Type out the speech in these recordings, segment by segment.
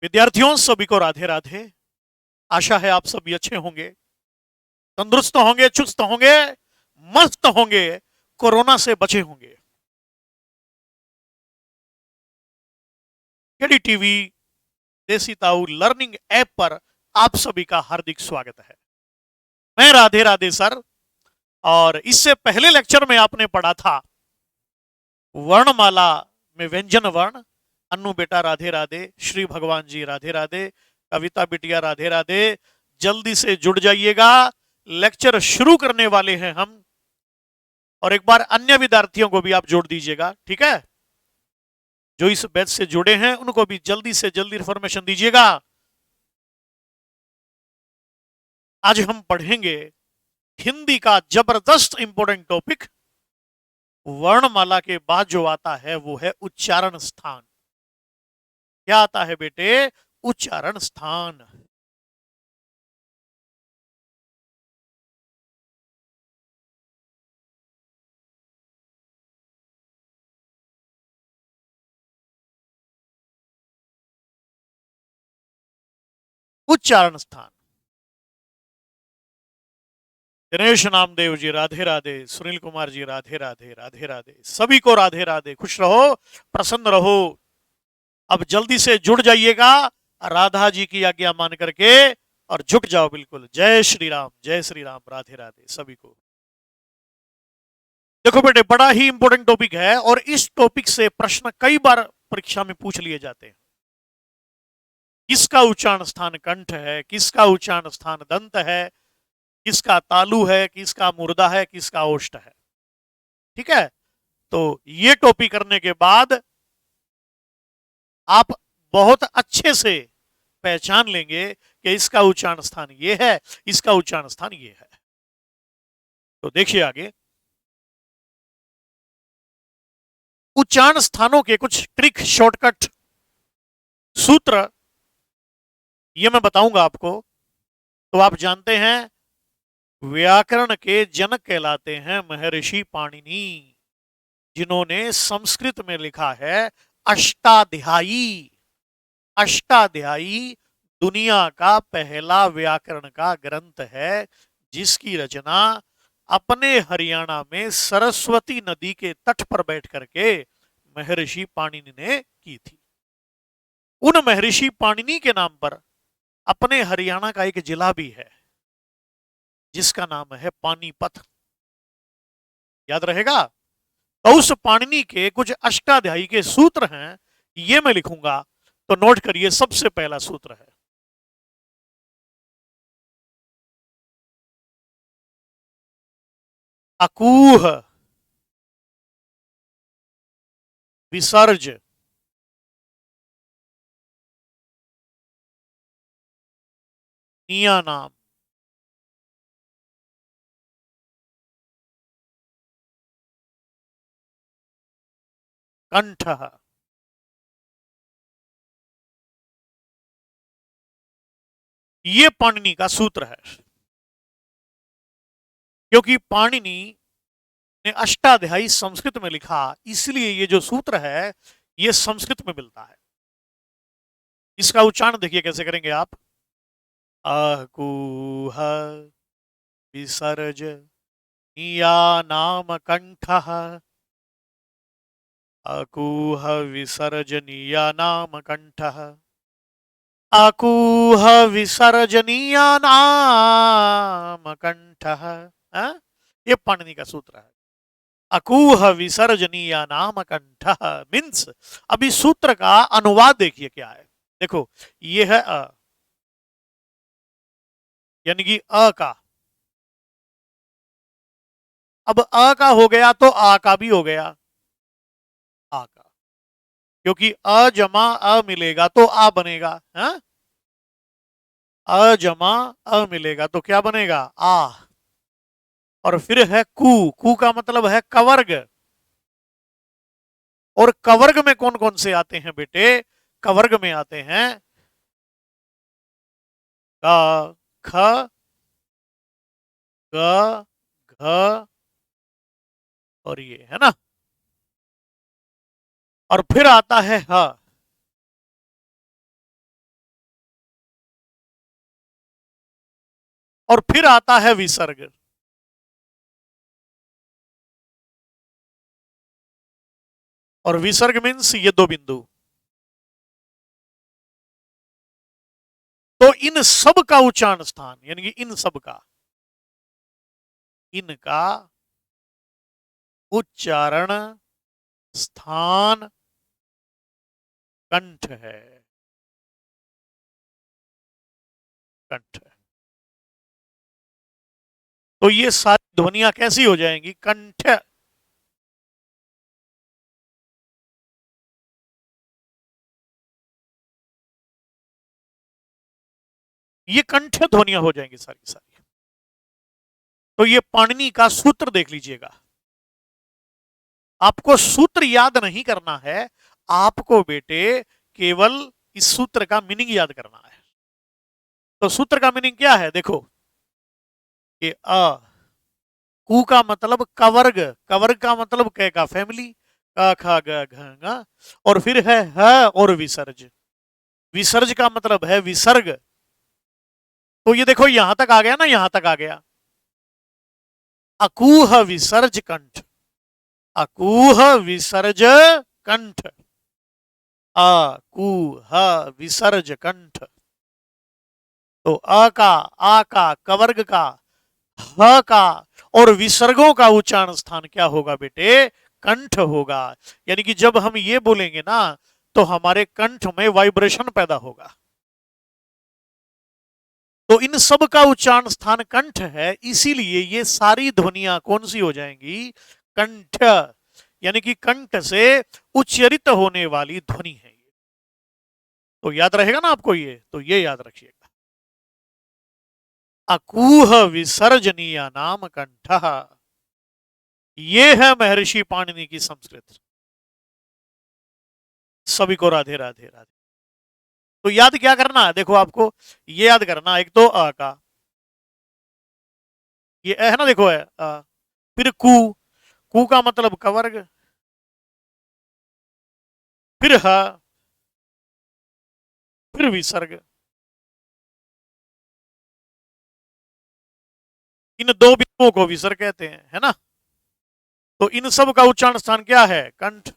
विद्यार्थियों सभी को राधे राधे। आशा है आप सभी अच्छे होंगे, तंदुरुस्त होंगे, चुस्त होंगे, मस्त होंगे, कोरोना से बचे होंगे। केडी टीवी देसी ताऊ लर्निंग ऐप पर आप सभी का हार्दिक स्वागत है। मैं राधे राधे सर। और इससे पहले लेक्चर में आपने पढ़ा था वर्णमाला में व्यंजन वर्ण। अन्नू बेटा राधे राधे, श्री भगवान जी राधे राधे, कविता बिटिया राधे राधे। जल्दी से जुड़ जाइएगा, लेक्चर शुरू करने वाले हैं हम। और एक बार अन्य विद्यार्थियों को भी आप जोड़ दीजिएगा, ठीक है? जो इस बैच से जुड़े हैं उनको भी जल्दी से जल्दी इंफॉर्मेशन दीजिएगा। आज हम पढ़ेंगे हिंदी का जबरदस्त इंपॉर्टेंट टॉपिक। वर्णमाला के बाद जो आता है वो है उच्चारण स्थान। क्या आता है बेटे? उच्चारण स्थान। उच्चारण स्थान। दिनेश नामदेव जी राधे राधे, सुनील कुमार जी राधे राधे, राधे राधे, सभी को राधे राधे। खुश रहो, प्रसन्न रहो। अब जल्दी से जुड़ जाइएगा, राधा जी की आज्ञा मान करके, और झुक जाओ बिल्कुल। जय श्री राम, जय श्री राम, राधे राधे सभी को। देखो बेटे, बड़ा ही इंपॉर्टेंट टॉपिक है और इस टॉपिक से प्रश्न कई बार परीक्षा में पूछ लिए जाते हैं। किसका उच्चारण स्थान कंठ है, किसका उच्चारण स्थान दंत है, किसका तालु है, किसका मुर्दा है, किसका ओष्ठ है। ठीक है, तो ये टॉपिक करने के बाद आप बहुत अच्छे से पहचान लेंगे कि इसका उच्चारण स्थान ये है, इसका उच्चारण स्थान ये है। तो देखिए आगे, उच्चारण स्थानों के कुछ ट्रिक, शॉर्टकट, सूत्र ये मैं बताऊंगा आपको। तो आप जानते हैं व्याकरण के जनक कहलाते हैं महर्षि पाणिनि, जिन्होंने संस्कृत में लिखा है अष्टाध्यायी। अष्टाध्यायी दुनिया का पहला व्याकरण का ग्रंथ है, जिसकी रचना अपने हरियाणा में सरस्वती नदी के तट पर बैठ करके महर्षि पाणिनि ने की थी। उन महर्षि पाणिनि के नाम पर अपने हरियाणा का एक जिला भी है, जिसका नाम है पानीपत। याद रहेगा? तो उस पाणिनि के कुछ अष्टाध्यायी के सूत्र हैं, ये मैं लिखूंगा, तो नोट करिए। सबसे पहला सूत्र है अकूह विसर्ज नियानाम। कंठ। ये पाणिनि का सूत्र है, क्योंकि पाणिनि ने अष्टाध्यायी संस्कृत में लिखा, इसलिए ये जो सूत्र है ये संस्कृत में मिलता है। इसका उच्चारण देखिए कैसे करेंगे आप। अकूह विसर्ज नियानाम कंठ। अकूह विसर्जनीया नाम कंठ। अकूह विसर्जनीया नाम कंठ। ये पाणिनि का सूत्र है। अकूह विसर्जनीया नाम कंठ मीन्स। अभी सूत्र का अनुवाद देखिए क्या है। देखो, ये है अ, यानी कि अ का। अब अ का हो गया तो आ का भी हो गया। आ का, क्योंकि अ जमा अ मिलेगा तो आ बनेगा। है? अ जमा अ मिलेगा तो क्या बनेगा? आ। और फिर है कु। कु का मतलब है कवर्ग। और कवर्ग में कौन कौन से आते हैं बेटे? कवर्ग में आते हैं क, ख, ग, घ और ये है ना। और फिर आता है ह। और फिर आता है विसर्ग। और विसर्ग मीन्स ये दो बिंदु। तो इन सब का उच्चारण स्थान, यानी कि इन सब का, इनका उच्चारण स्थान कंठ है। कंठ। तो ये सारी ध्वनियां कैसी हो जाएंगी? कंठ। ये कंठ ध्वनियां हो जाएंगी सारी सारी। तो ये पाणिनि का सूत्र देख लीजिएगा। आपको सूत्र याद नहीं करना है, आपको बेटे केवल इस सूत्र का मीनिंग याद करना है। तो सूत्र का मीनिंग क्या है? देखो, कि कु का मतलब कवर्ग, कवर्ग का मतलब क का फैमिली, क ख ग घ ङ, और फिर है ह और विसर्ज। विसर्ज का मतलब है विसर्ग। तो ये देखो यहां तक आ गया ना, यहां तक आ गया। अकूह विसर्ज कंठ, अकूह विसर्ज कंठ, अकूह विसर्ज कंठ। तो आ का कवर्ग का, ह का और विसर्गों का उच्चारण स्थान क्या होगा बेटे? कंठ होगा। यानी कि जब हम ये बोलेंगे ना, तो हमारे कंठ में वाइब्रेशन पैदा होगा। तो इन सब का उच्चारण स्थान कंठ है, इसीलिए ये सारी ध्वनियां कौन सी हो जाएंगी? कंठ। यानी कि कंठ से उच्चरित होने वाली ध्वनि है ये। तो याद रहेगा ना आपको ये? तो ये याद रखिएगा। अकूह विसर्जनीय नाम कंठ। ये है महर्षि पाणिनि की संस्कृत। सभी को राधे राधे राधे। तो याद क्या करना है? देखो आपको ये याद करना, एक तो अ का, ये है ना, देखो है फिर कु, कु का मतलब कवर्ग, फिर ह, फिर विसर्ग। इन दो बिंदुओं को विसर्ग कहते हैं, है ना। तो इन सब का उच्चारण स्थान क्या है? कंठ।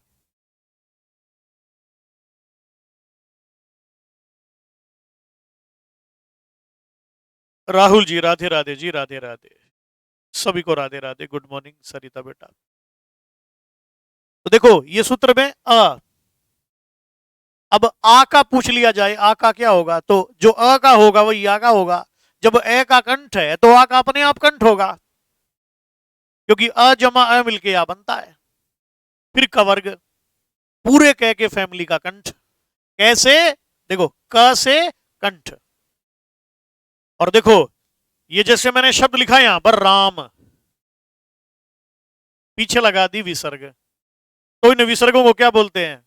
राहुल जी राधे राधे जी, राधे राधे। सभी को राधे राधे, गुड मॉर्निंग सरिता बेटा। तो देखो ये सूत्र में अब आ का पूछ लिया जाए, आ का क्या होगा? तो जो अ का होगा वही आ का होगा। जब ए का कंठ है तो आ का अपने आप कंठ होगा, क्योंकि अ जमा अ मिलके आ बनता है। फिर कवर्ग, पूरे क के फैमिली का कंठ। कैसे? देखो, क से कंठ। और देखो ये जैसे मैंने शब्द लिखा है यहां पर राम, पीछे लगा दी विसर्ग। तो इन विसर्गों को क्या बोलते हैं?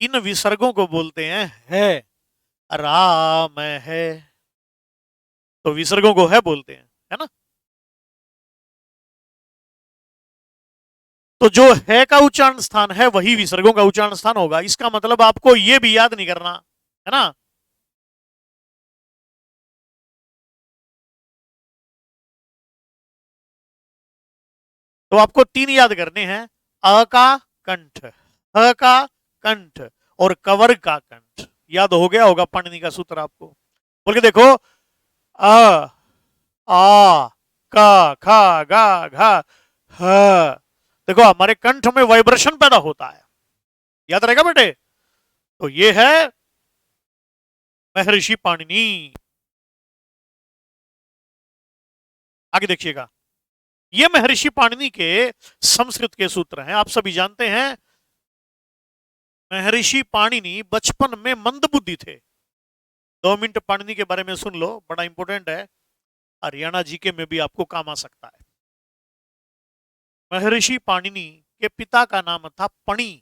इन विसर्गों को बोलते हैं है। राम है, तो विसर्गों को है बोलते हैं, है ना। तो जो है का उच्चारण स्थान है वही विसर्गों का उच्चारण स्थान होगा। इसका मतलब आपको यह भी याद नहीं करना, है ना। तो आपको तीन याद करने हैं: अ का कंठ, ह का कंठ, और कवर्ग का कंठ। याद हो गया होगा पाणिनि का सूत्र आपको। बोल के देखो, अ, आ, क, ख, ग, घ, ह। देखो हमारे कंठ में वाइब्रेशन पैदा होता है। याद रहेगा बेटे। तो ये है महर्षि पाणिनि। आगे देखिएगा, ये महर्षि पाणिनि के संस्कृत के सूत्र हैं। आप सभी जानते हैं महर्षि पाणिनि बचपन में मंदबुद्धि थे। 2 मिनट पाणिनि के बारे में सुन लो, बड़ा इंपॉर्टेंट है, हरियाणा जीके में भी आपको काम आ सकता है। महर्षि पाणिनि के पिता का नाम था पणि।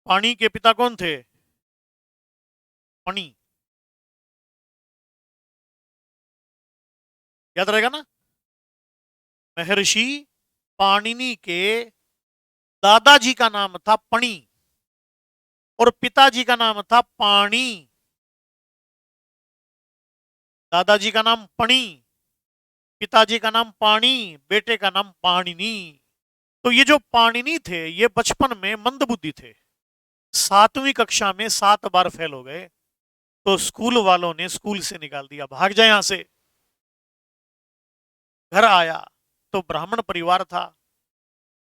पाणि के पिता कौन थे? पणि। याद रहेगा ना। महर्षि पाणिनि के दादाजी का नाम था पणि और पिताजी का नाम था पाणि। दादाजी का नाम पणी, पिताजी का नाम पाणी, बेटे का नाम पाणिनी। तो ये जो पाणिनी थे ये बचपन में मंदबुद्धि थे, 7वीं कक्षा में 7 बार फेल हो गए, तो स्कूल वालों ने स्कूल से निकाल दिया, भाग जाए यहां से। घर आया तो ब्राह्मण परिवार था,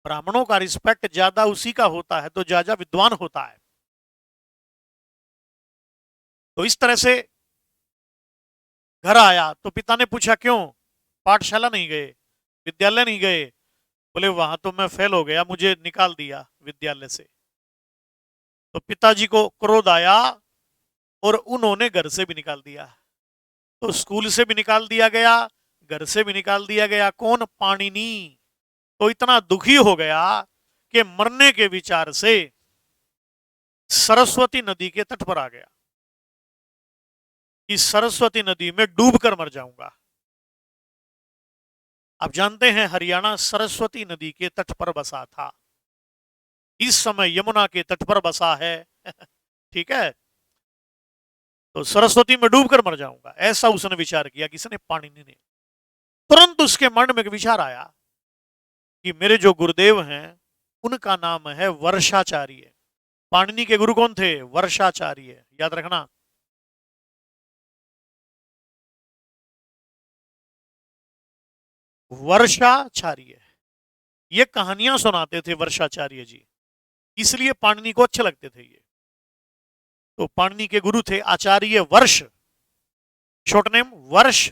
ब्राह्मणों का रिस्पेक्ट ज्यादा उसी का होता है तो ज्यादा विद्वान होता है। तो इस तरह से घर आया तो पिता ने पूछा क्यों पाठशाला नहीं गए, विद्यालय नहीं गए? बोले वहां तो मैं फेल हो गया, मुझे निकाल दिया विद्यालय से। तो पिताजी को क्रोध आया और उन्होंने घर से भी निकाल दिया। तो स्कूल से भी निकाल दिया गया, घर से भी निकाल दिया गया। कौन? पाणिनी। तो इतना दुखी हो गया कि मरने के विचार से सरस्वती नदी के तट पर आ गया कि सरस्वती नदी में डूबकर मर जाऊंगा। आप जानते हैं हरियाणा सरस्वती नदी के तट पर बसा था, इस समय यमुना के तट पर बसा है। ठीक है, तो सरस्वती में डूबकर मर जाऊंगा, ऐसा उसने विचार किया, किसने? पाणिनि ने। तुरंत उसके मन में एक विचार आया कि मेरे जो गुरुदेव हैं उनका नाम है वर्षाचार्य। पाणिनि के गुरु कौन थे? वर्षाचार्य, याद रखना। वर्षाचार्य, ये कहानियां सुनाते थे वर्षाचार्य जी, इसलिए पाणिनि को अच्छे लगते थे ये। तो पाणिनि के गुरु थे आचार्य वर्ष, शॉर्ट नेम वर्ष,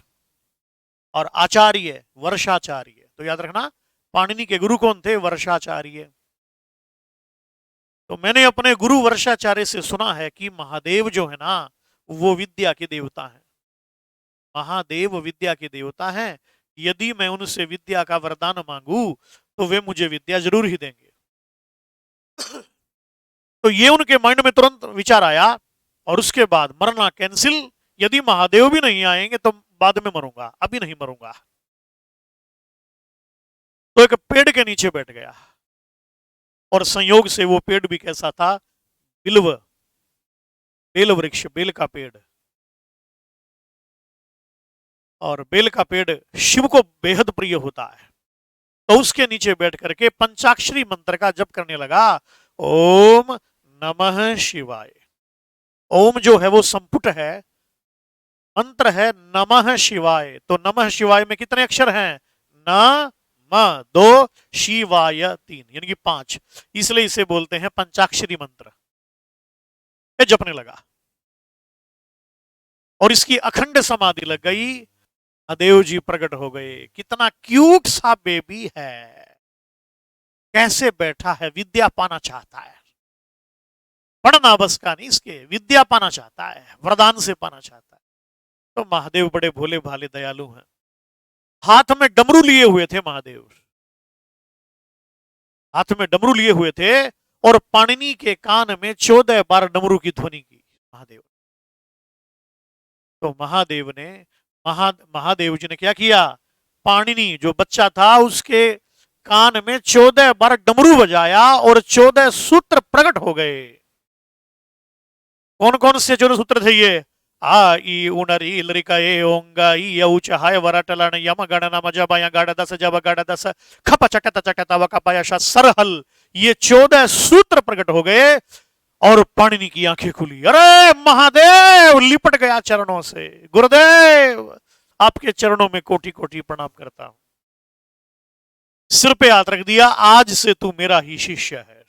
और आचार्य वर्षाचार्य। तो याद रखना पाणिनि के गुरु कौन थे? वर्षाचार्य। तो मैंने अपने गुरु वर्षाचार्य से सुना है कि महादेव जो है ना वो विद्या के देवता हैं, महादेव विद्या के देवता हैं। यदि मैं उनसे विद्या का वरदान मांगू तो वे मुझे विद्या जरूर ही देंगे। तो ये उनके माइंड में तुरंत विचार आया और उसके बाद मरना कैंसिल। यदि महादेव भी नहीं आएंगे तो बाद में मरूंगा, अभी नहीं मरूंगा। तो एक पेड़ के नीचे बैठ गया और संयोग से वो पेड़ भी कैसा था? बिल्व, बेल वृक्ष, बेल का पेड़। और बेल का पेड़ शिव को बेहद प्रिय होता है। तो उसके नीचे बैठ करके पंचाक्षरी मंत्र का जप करने लगा। ओम नमः शिवाय। ओम जो है वो संपुट है, मंत्र है नमः शिवाय। तो नमः शिवाय में कितने अक्षर हैं? न म 2, शिवाय 3, यानी कि 5। इसलिए इसे बोलते हैं पंचाक्षरी मंत्र। ये जपने लगा और इसकी अखंड समाधि लग गई। महादेव जी प्रकट हो गए। कितना क्यूट सा बेबी है, कैसे बैठा है, विद्या पाना चाहता है। पढ़ना बस का नहीं, इसके विद्या पाना चाहता है, वरदान से पाना चाहता है। तो महादेव बड़े भोले भाले दयालु हैं। हाथ में डमरू लिए हुए थे महादेव, हाथ में डमरू लिए हुए थे और पाणिनि के कान में 14 बार डमरू की ध्वनि की महादेव। तो महादेव जी ने क्या किया? पाणिनि जो बच्चा था उसके कान में 14 बार डमरू बजाया और 14 सूत्र प्रकट हो गए। कौन कौन से 14 सूत्र थे ये? आ ई उनरी लरिका ए ओंगा ई यौच हाय वराटलन यम गणना मजबाया गाड़ा दस जब गाड़ा दस खप चटत चटत वकपाया सरहल। ये 14 सूत्र प्रकट हो गए और पाणिनि की आंखें खुली। अरे महादेव लिपट गया चरणों से। गुरुदेव आपके चरणों में कोटि कोटि प्रणाम करता हूं। सिर पे हाथ रख दिया, आज से तू मेरा ही शिष्य है।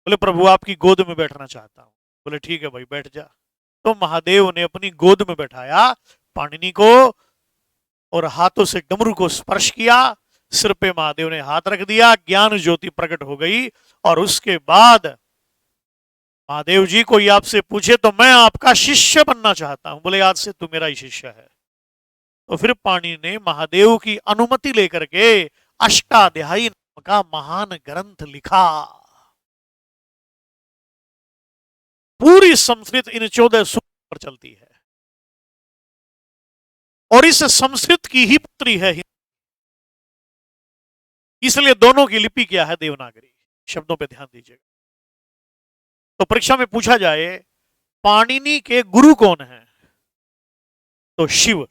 बोले प्रभु आपकी गोद में बैठना चाहता हूं। बोले ठीक है भाई बैठ जा। तो महादेव ने अपनी गोद में बैठाया पाणिनि को और हाथों से डमरू को स्पर्श किया। सिर पे महादेव ने हाथ रख दिया, ज्ञान ज्योति प्रकट हो गई। और उसके बाद महादेव जी कोई आपसे पूछे तो मैं आपका शिष्य बनना चाहता हूं। बोले आज से तू मेरा ही शिष्य है। तो फिर पाणिनि ने महादेव की अनुमति लेकर के अष्टाध्यायी नाम का महान ग्रंथ लिखा। पूरी संस्कृत इन 14 सूत्रों पर चलती है और इस संस्कृत की ही पुत्री है हिंदी। इसलिए दोनों की लिपि क्या है? देवनागरी। शब्दों पे ध्यान दीजिएगा। तो परीक्षा में पूछा जाए पाणिनि के गुरु कौन है तो शिव,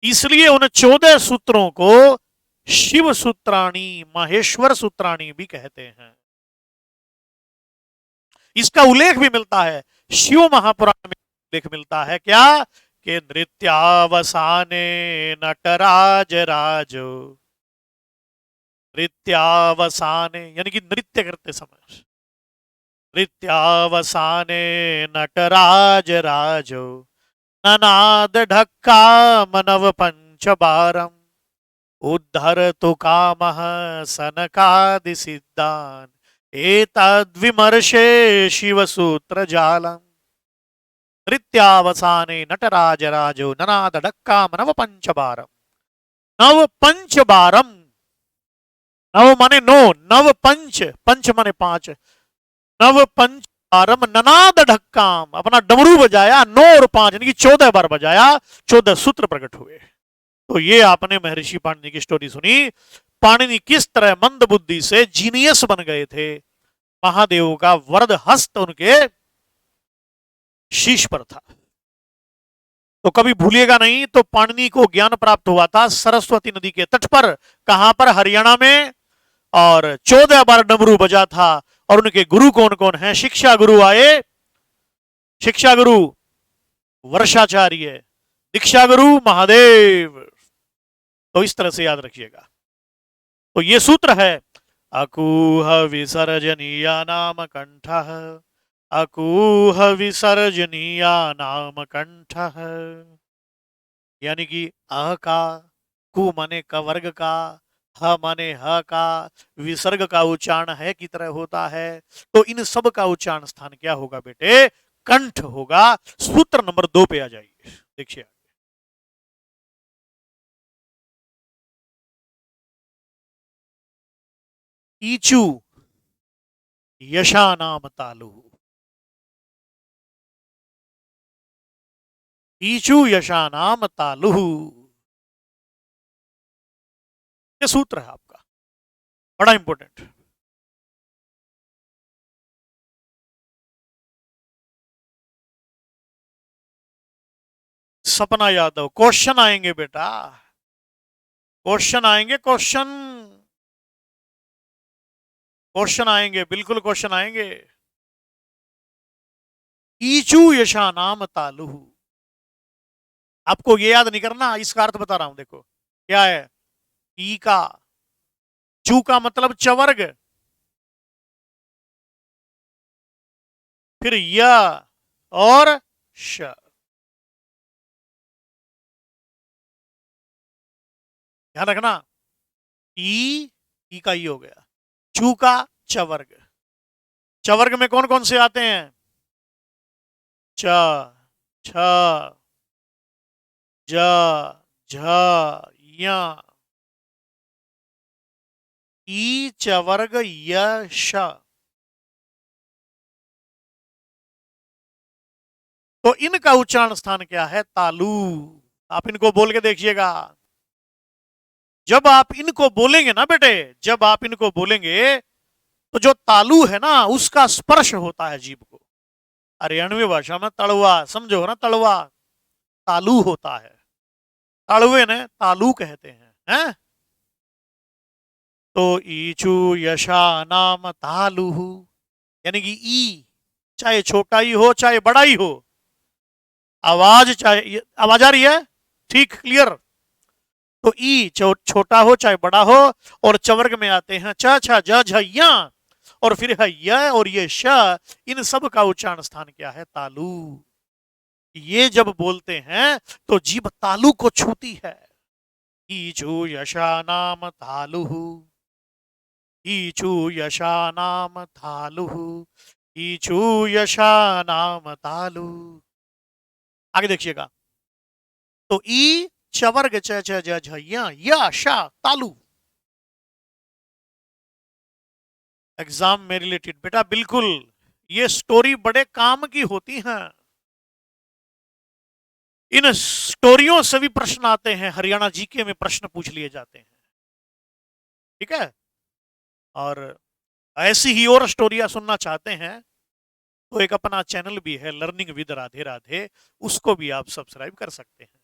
इसलिए उन 14 सूत्रों को शिव सूत्राणी, माहेश्वर सूत्राणी भी कहते हैं। इसका उल्लेख भी मिलता है शिव महापुराण में, उल्लेख मिलता है क्या कि नृत्यावसाने नटराज राजो, नृत्यावसाने यानी कि नृत्य करते समय, नृत्यावसाने नटराज राजो ननाद ढक्का मनव पंच बारम उद्धर तो कामः सनकादि सिद्धान एतद्विमर्शे शिवसूत्र जालम, नृत्यावसाने नटराज राजो ननाद ढक्का नव पंच बारम, नव पंच बारम, नव माने नो, नव पंच, पंच माने 5, नव पंच बारम ननाद ढक्काम, अपना डमरू बजाया, 9 और 5 यानी कि 14 बार बजाया, 14 सूत्र प्रकट हुए। तो ये आपने महर्षि पाणिनि की स्टोरी सुनी, पाणिनि किस तरह मंद बुद्धि से जीनियस बन गए थे, महादेव का वरद हस्त उनके शीश पर था। तो कभी भूलिएगा नहीं, तो पाणिनि को ज्ञान प्राप्त हुआ था सरस्वती नदी के तट पर, कहां पर, हरियाणा में, और 14 बार डमरू बजा था। और उनके गुरु कौन कौन हैं? शिक्षा गुरु आए, शिक्षा गुरु वर्षाचार्य, दीक्षा गुरु महादेव। तो इस तरह से याद रखिएगा। तो ये सूत्र है, अकूह विसर्जनीया नाम कंठ, अकूह विसर्जनीया नाम कंठ, यानी कि अ का, कु माने क वर्ग का, ह माने ह का, विसर्ग का उच्चारण है की तरह होता है। तो इन सब का उच्चारण स्थान क्या होगा बेटे? कंठ होगा। सूत्र नंबर 2 पे आ जाइए, देखिए। ईचू यशानाम तालु, ईचू यशानाम तालु, ये सूत्र है आपका, बड़ा इंपॉर्टेंट। सपना यादव, क्वेश्चन आएंगे बेटा, क्वेश्चन आएंगे, क्वेश्चन, क्वेश्चन आएंगे, बिल्कुल क्वेश्चन आएंगे। ईचू यशा नाम तालु, आपको ये याद नहीं करना, इसका अर्थ बता रहा हूं, देखो क्या है। ई का, चू का मतलब चवर्ग, फिर य और श, ध्यान रखना। ई का ई हो गया, चू का चवर्ग, चवर्ग में कौन कौन से आते हैं? च, छ, ज, झ, य, ई चवर्ग य श। तो इनका उच्चारण स्थान क्या है? तालु। आप इनको बोल के देखिएगा। जब आप इनको बोलेंगे ना बेटे, जब आप इनको बोलेंगे तो जो तालु है ना, उसका स्पर्श होता है जीभ को। हरियाणवी भाषा में तड़वा, समझो ना, तड़वा तालु होता है, तड़वे ने तालु कहते हैं। तो ईचु यशा नाम तालु, यानी कि ई चाहे छोटा ही हो चाहे बड़ा ही हो, आवाज चाहे, आवाज आ रही है ठीक, क्लियर। तो ई छोटा हो चाहे बड़ा हो, और चवर्ग में आते हैं च, छ, ज, झ, य, और फिर है य और ये श। इन सब का उच्चारण स्थान क्या है? तालु। ये जब बोलते हैं तो जीभ तालु को छूती है। ईचु यशा नाम तालु, ईचु यशा नाम तालु, ईचु यशा नाम तालु। आगे देखिएगा। तो ई चवर्ग च, छ, ज, झ, य, श, तालु। एग्जाम में रिलेटेड बेटा, बिल्कुल ये स्टोरी बड़े काम की होती हैं। इन स्टोरियों से भी प्रश्न आते हैं, हरियाणा जीके में प्रश्न पूछ लिए जाते हैं, ठीक है। और ऐसी ही और स्टोरियां सुनना चाहते हैं तो एक अपना चैनल भी है लर्निंग विद राधे राधे, उसको भी आप सब्सक्राइब कर सकते हैं,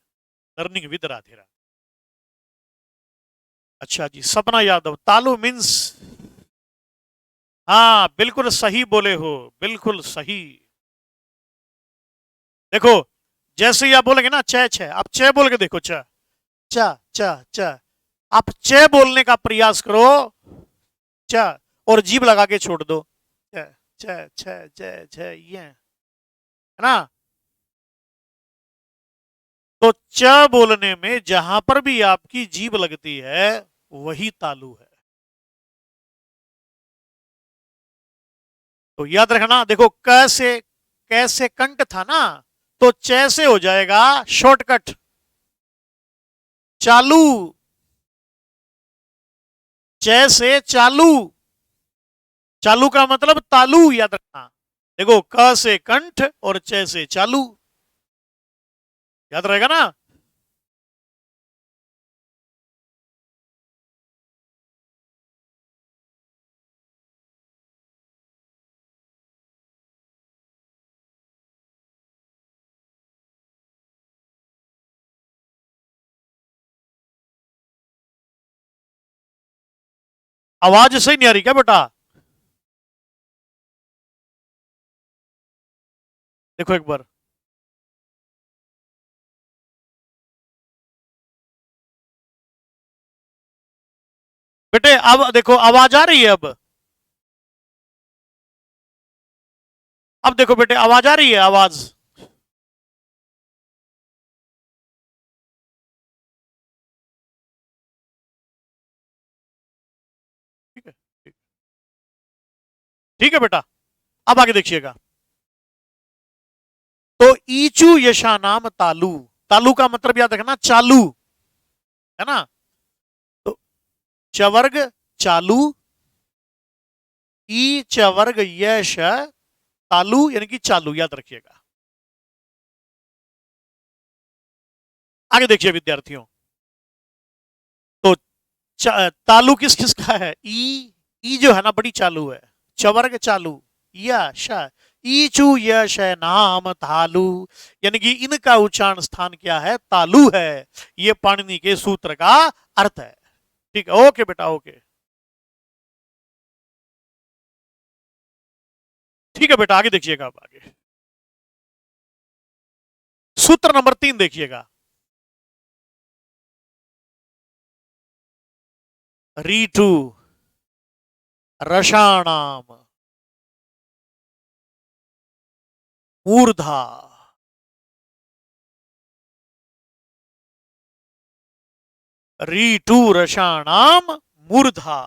लर्निंग विद राधे राधे। अच्छा जी, सपना यादव, तालु मीन्स, हाँ बिल्कुल सही बोले हो, बिल्कुल सही। देखो, जैसे ही आप बोलेंगे ना च छ, आप च बोल के देखो, च च च च, आप च बोलने का प्रयास करो, च, और जीभ लगा के छोड़ दो, च छ छ छ छ, ये है ना। तो च बोलने में जहां पर भी आपकी जीभ लगती है वही तालु है। तो याद रखना, देखो कैसे, कैसे कंठ था ना, तो च से हो जाएगा शॉर्टकट चालू, च से चालू, चालू का मतलब तालू, याद रखना। देखो क से कंठ और च से चालू, याद रहेगा ना। आवाज सही नहीं आ रही क्या बेटा? देखो एक बार, बेटे अब देखो आवाज आ रही है अब देखो बेटे आवाज आ रही है, आवाज। ठीक है, ठीक, ठीक है बेटा। अब आगे देखिएगा, तो ईचू यशा नाम तालु, तालु का मतलब याद रखना चालू, है ना। तो चवर्ग चालू, ई चवर्ग यश तालु यानी कि चालू, याद रखिएगा। आगे देखिए विद्यार्थियों, तो तालु किस किस का है, ई जो है ना बड़ी चालू है, चवर्ग चालू, यश, ईचू यश है नाम तालु, यानी कि इनका उच्चारण स्थान क्या है, तालु है। ये पाणिनि के सूत्र का अर्थ है। ठीक है, ओके बेटा, ओके। ठीक है बेटा, आगे देखिएगा, आप आगे सूत्र नंबर 3 देखिएगा, रीटू रसाणाम मूर्धा, रीटू रसाणाम मूर्धा,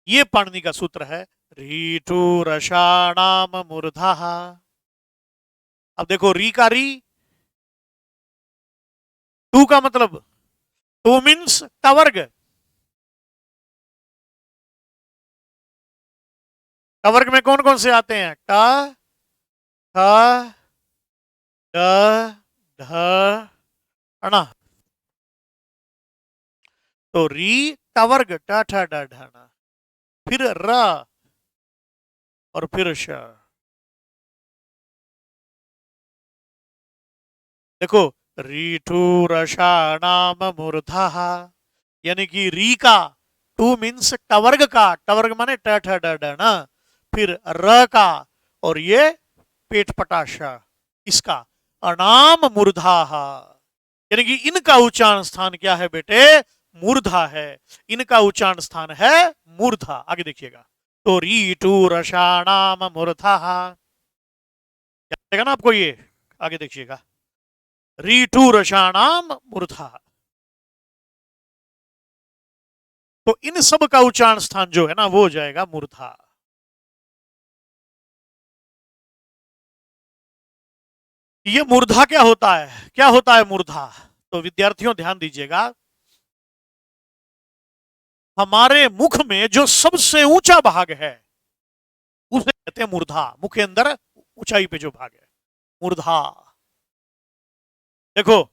ये पाणिनि का सूत्र है, रीटू रसाणाम मूर्धा। अब देखो री का री, टू का मतलब, टू मीन्स कवर्ग, कवर्ग में कौन कौन से आते हैं, क ख ग ढ अणा। तो री कवर्ग ट ठ ड ढ ण, फिर र और फिर श। देखो, रीठू रसाणाम मूर्धा, यानी कि री का, टू मीन्स टवर्ग का, टवर्ग माने ट ठ ड ढ न, फिर र का, और ये पेट पटाश इसका, अनाम मूर्धा, यानी कि इनका उच्चारण स्थान क्या है बेटे, मूर्धा है। इनका उच्चारण स्थान है मूर्धा। आगे देखिएगा, तो रीटू रसाणाम मूर्धा, ना आपको ये, आगे देखिएगा, रीटू रसाणाम मूर्धा। तो इन सब का उच्चारण स्थान जो है ना वो हो जाएगा मूर्धा। ये मूर्धा क्या होता है, क्या होता है मूर्धा? तो विद्यार्थियों ध्यान दीजिएगा, हमारे मुख में जो सबसे ऊंचा भाग है उसे कहते हैं मूर्धा, मुख के अंदर ऊंचाई पे जो भाग है, मूर्धा। देखो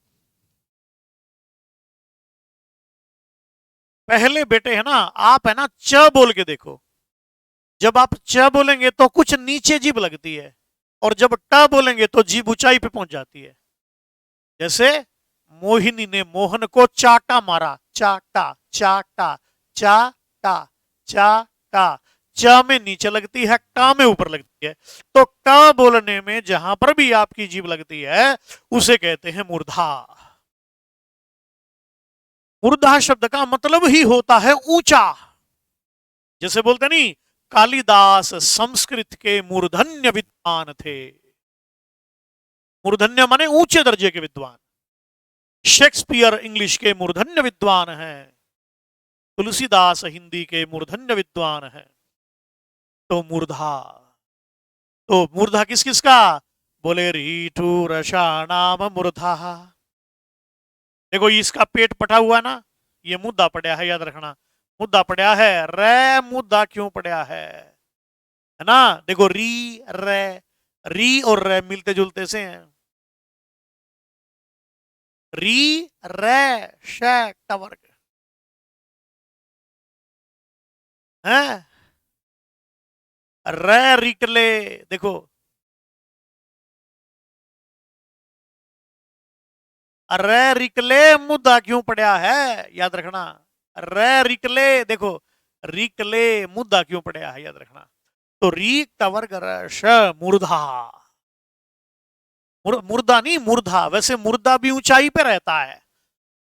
पहले बेटे है ना, आप है ना च बोल के देखो, जब आप च बोलेंगे तो कुछ नीचे जीभ लगती है, और जब ट बोलेंगे तो जीभ ऊंचाई पे पहुंच जाती है। जैसे मोहिनी ने मोहन को चाटा मारा, चाटा चाटा चाटा चाटा। च में नीचे लगती है, टा में ऊपर लगती है। तो ट बोलने में जहां पर भी आपकी जीभ लगती है उसे कहते हैं मूर्धा। मूर्धा शब्द का मतलब ही होता है ऊंचा। जैसे बोलते नहीं, कालिदास संस्कृत के मूर्धन्य विद्वान थे। मूर्धन्य माने ऊंचे दर्जे के विद्वान। शेक्सपियर इंग्लिश के मूर्धन्य विद्वान हैं। तुलसीदास हिंदी के मूर्धन्य विद्वान हैं। तो मूर्धा, तो मूर्धा किस किस का? बोले रीठू रसाणाम मूर्धा। देखो इसका पेट पटा हुआ ना, ये मुद्दा पड़ा है, याद रखना। मुद्दा पड़ा है, रे मुद्दा क्यों पड़ा है ना? देखो री रे, री और रे मिलते जुलते से हैं। री रे श वर्ग है। रे रिकले, देखो रे रिकले मुद्दा क्यों पड़ा है, याद रखना। रे रिकले, देखो रिकले मुद्दा क्यों पड़ा है, याद रखना। तो रीक टवर्ग श मूर्धा। मुर्दा नहीं मूर्धा। वैसे मुर्दा भी ऊंचाई पे रहता है।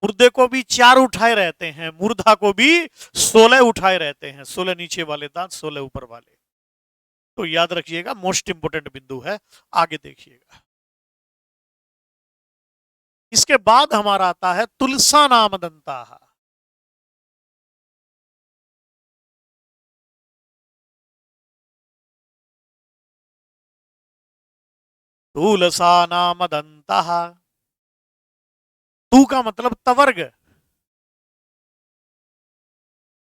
मुर्दे को भी 4 उठाए रहते हैं, मूर्धा को भी 16 उठाए रहते हैं। 16 नीचे वाले दांत, 16 ऊपर वाले। तो याद रखिएगा, मोस्ट इंपोर्टेंट बिंदु है। आगे देखिएगा, इसके बाद हमारा आता है तुलसा नाम दंता। तुलसा नाम दंता। तू का मतलब तवर्ग।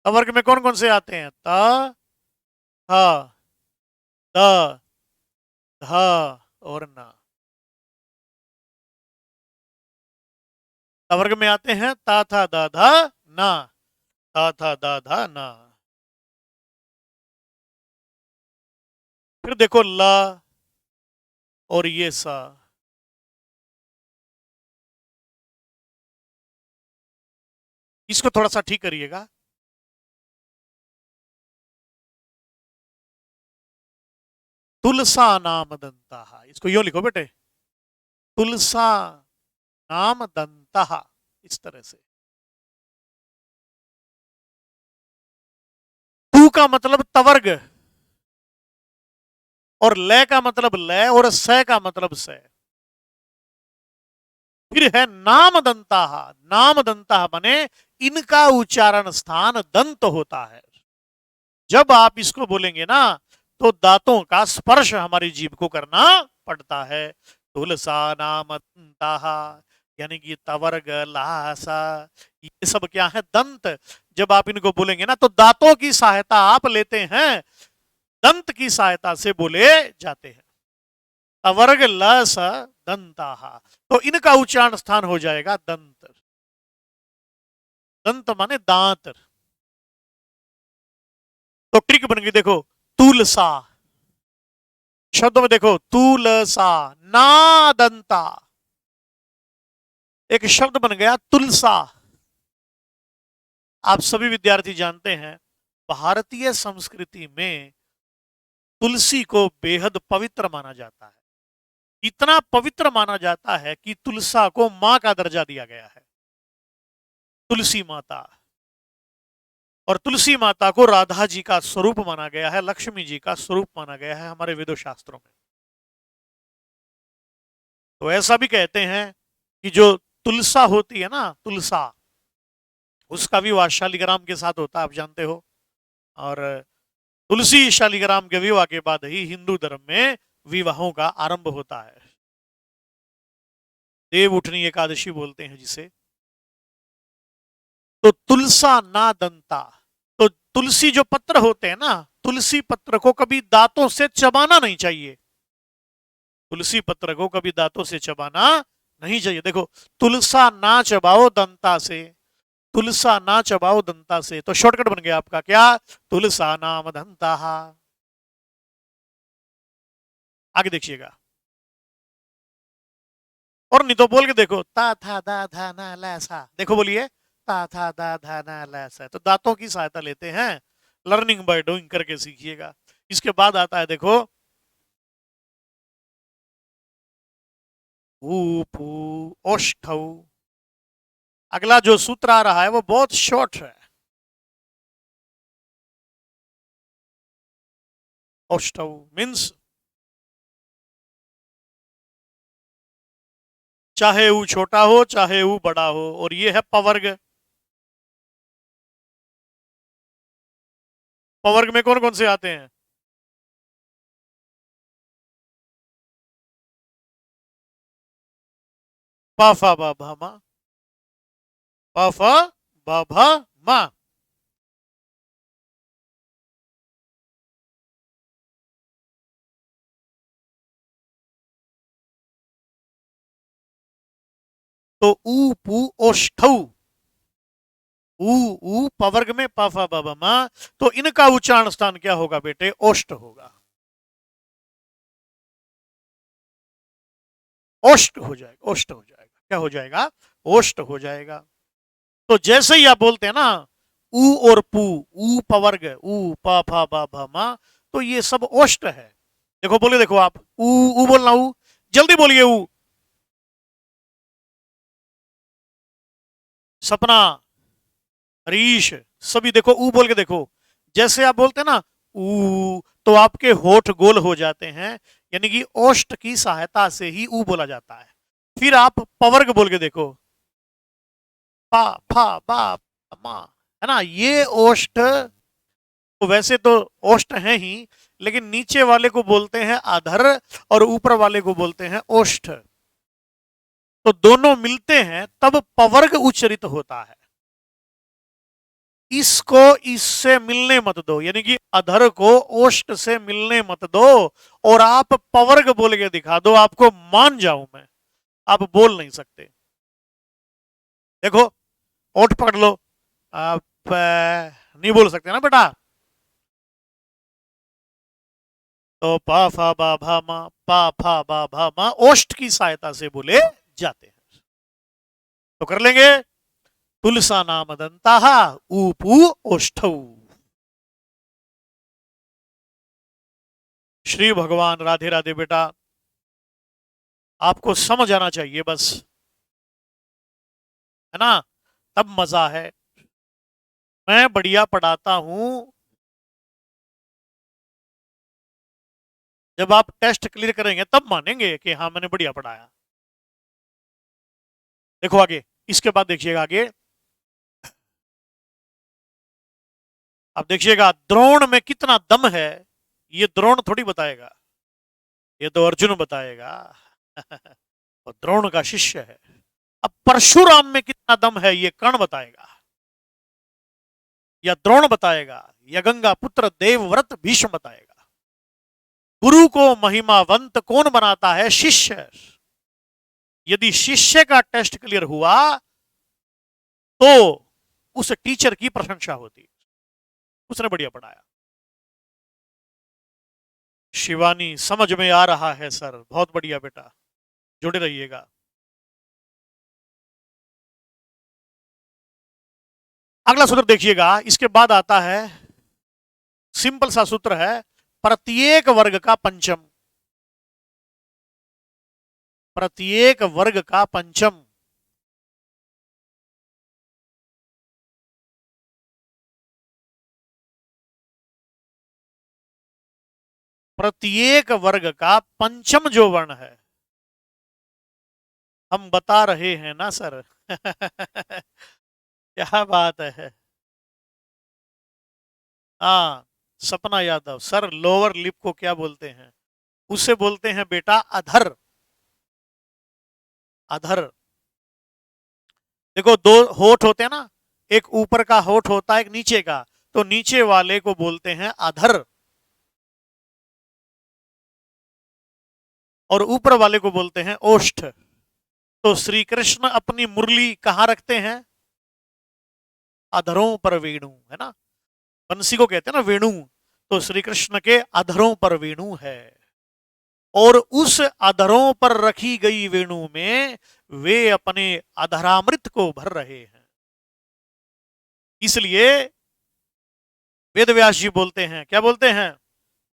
तवर्ग में कौन कौन से आते हैं? त, थ, द, ध और न। तवर्ग में आते हैं ता था द ध न, ता था द ध न। फिर देखो ल और ये सा। इसको थोड़ा सा ठीक करिएगा। तुलसा नाम दंता, इसको यो लिखो बेटे, तुलसा नाम दंता, इस तरह से। तू का मतलब तवर्ग, और लय का मतलब लय, और स का मतलब स। फिर है नाम दंता। नाम दंता माने इनका उच्चारण स्थान दंत होता है। जब आप इसको बोलेंगे ना तो दांतों का स्पर्श हमारी जीभ को करना पड़ता है। तुलसा नाम दंता, यानी कि तवर्ग लासा, ये सब क्या है? दंत। जब आप इनको बोलेंगे ना तो दांतों की सहायता आप लेते हैं, दंत की सहायता से बोले जाते हैं। तवर्ग लस दंता, तो इनका उच्चारण स्थान हो जाएगा दंत। दंत माने दांत। तो ट्रिक बन गई, देखो तुलसा शब्द में, देखो तुलसा ना दंता, एक शब्द बन गया तुलसा। आप सभी विद्यार्थी जानते हैं, भारतीय संस्कृति में तुलसी को बेहद पवित्र माना जाता है। इतना पवित्र माना जाता है कि तुलसा को मां का दर्जा दिया गया है, तुलसी माता। और तुलसी माता को राधा जी का स्वरूप माना गया है, लक्ष्मी जी का स्वरूप माना गया है हमारे वेदों शास्त्रों में। तो ऐसा भी कहते हैं कि जो तुलसा होती है ना, तुलसा, उसका विवाह शालिग्राम के साथ होता है, आप जानते हो। और तुलसी शालिग्राम के विवाह के बाद ही हिंदू धर्म में विवाहों का आरंभ होता है। देव उठनी एकादशी बोलते हैं जिसे। तो तुलसा ना दंता, तो तुलसी जो पत्र होते हैं ना, तुलसी पत्र को कभी दांतों से चबाना नहीं चाहिए। तुलसी पत्र को कभी दांतों से चबाना नहीं चाहिए। देखो, तुलसा ना चबाओ दंता से, तुलसा ना चबाओ दंता से, तो शॉर्टकट बन गया आपका क्या? तुलसा नाम दंता। आगे देखिएगा। और नहीं तो बोल के देखो, ता था दा धा ना ला सा, देखो बोलिए, ता था दा धा ना ला सा। तो दांतों की सहायता लेते हैं, लर्निंग बाय डूइंग करके सीखिएगा। इसके बाद आता है देखो, ऊ पू ओष्ठौ। अगला जो सूत्र आ रहा है वो बहुत शॉर्ट है। ओष्ठौ मीन्स चाहे ऊ छोटा हो चाहे ऊ बड़ा हो, और ये है पवर्ग। पवर्ग में कौन कौन से आते हैं? पा फा बा भा मा, पा फा बा भा मा। तो ऊ पू ओष्ठौ, ऊ ऊ पवर्ग में पा फा बा भा मा, तो इनका उच्चारण स्थान क्या होगा बेटे? ओष्ठ होगा। ओष्ठ हो जाएगा, ओष्ठ हो जाएगा। क्या हो जाएगा? ओष्ठ हो जाएगा। तो जैसे ही आप बोलते हैं ना, ऊ और पू, ऊ पवर्ग, ऊ पा फा बा भा मा, तो ये सब ओष्ठ है। देखो बोलिए, देखो आप, ऊ बोलना, ऊ जल्दी बोलिए, ऊ। सपना, हरीश, सभी देखो ऊ बोल के देखो। जैसे आप बोलते हैं ना ऊ, तो आपके होठ गोल हो जाते हैं, यानी कि ओष्ठ की सहायता से ही ऊ बोला जाता है। फिर आप पवर्ग बोल के देखो, पा फा बा मा, है ना, ये ओष्ठ। तो वैसे तो ओष्ठ है ही, लेकिन नीचे वाले को बोलते हैं अधर और ऊपर वाले को बोलते हैं ओष्ठ। तो दोनों मिलते हैं तब पवर्ग उच्चरित होता है। इसको इससे मिलने मत दो, यानी कि अधर को ओष्ठ से मिलने मत दो, और आप पवर्ग बोल के दिखा दो, आपको मान जाऊं मैं। आप बोल नहीं सकते। देखो, ओठ पकड़ लो, आप नहीं बोल सकते ना बेटा। तो पा फा बा भा मा, पा फा बा भा मा ओष्ठ की सहायता से बोले जाते हैं। तो कर लेंगे, तुलसा नाम दंता ऊपू ओष्ठ। श्री भगवान, राधे राधे बेटा। आपको समझ आना चाहिए बस, है ना, तब मजा है। मैं बढ़िया पढ़ाता हूं। जब आप टेस्ट क्लियर करेंगे तब मानेंगे कि हाँ मैंने बढ़िया पढ़ाया। देखो आगे, इसके बाद देखिएगा आगे। अब देखिएगा, द्रोण में कितना दम है, ये द्रोण थोड़ी बताएगा, ये तो अर्जुन बताएगा। और द्रोण का शिष्य है। अब परशुराम में कितना दम है, ये कर्ण बताएगा, या द्रोण बताएगा, या गंगा पुत्र देवव्रत भीष्म बताएगा। गुरु को महिमावंत कौन बनाता है? शिष्य। यदि शिष्य का टेस्ट क्लियर हुआ तो उस टीचर की प्रशंसा होती, उसने बढ़िया पढ़ाया। शिवानी, समझ में आ रहा है सर, बहुत बढ़िया बेटा, जुड़े रहिएगा। अगला सूत्र देखिएगा, इसके बाद आता है, सिंपल सा सूत्र है, प्रत्येक वर्ग का पंचम। प्रत्येक वर्ग का पंचम। प्रत्येक वर्ग का पंचम जो वर्ण है, हम बता रहे हैं ना सर। क्या बात है। हाँ, सपना यादव सर, लोअर लिप को क्या बोलते हैं? उसे बोलते हैं बेटा अधर। अधर। देखो, दो होठ होते हैं ना, एक ऊपर का होठ होता है, एक नीचे का, तो नीचे वाले को बोलते हैं अधर, और ऊपर वाले को बोलते हैं ओष्ठ। तो श्री कृष्ण अपनी मुरली कहां रखते हैं? अधरों पर वेणु, है ना, बंसी को कहते हैं ना वेणु, तो श्री कृष्ण के अधरों पर वेणु है। और उस अधरों पर रखी गई वेणु में वे अपने अधरामृत को भर रहे हैं। इसलिए वेदव्यास जी बोलते हैं, क्या बोलते हैं?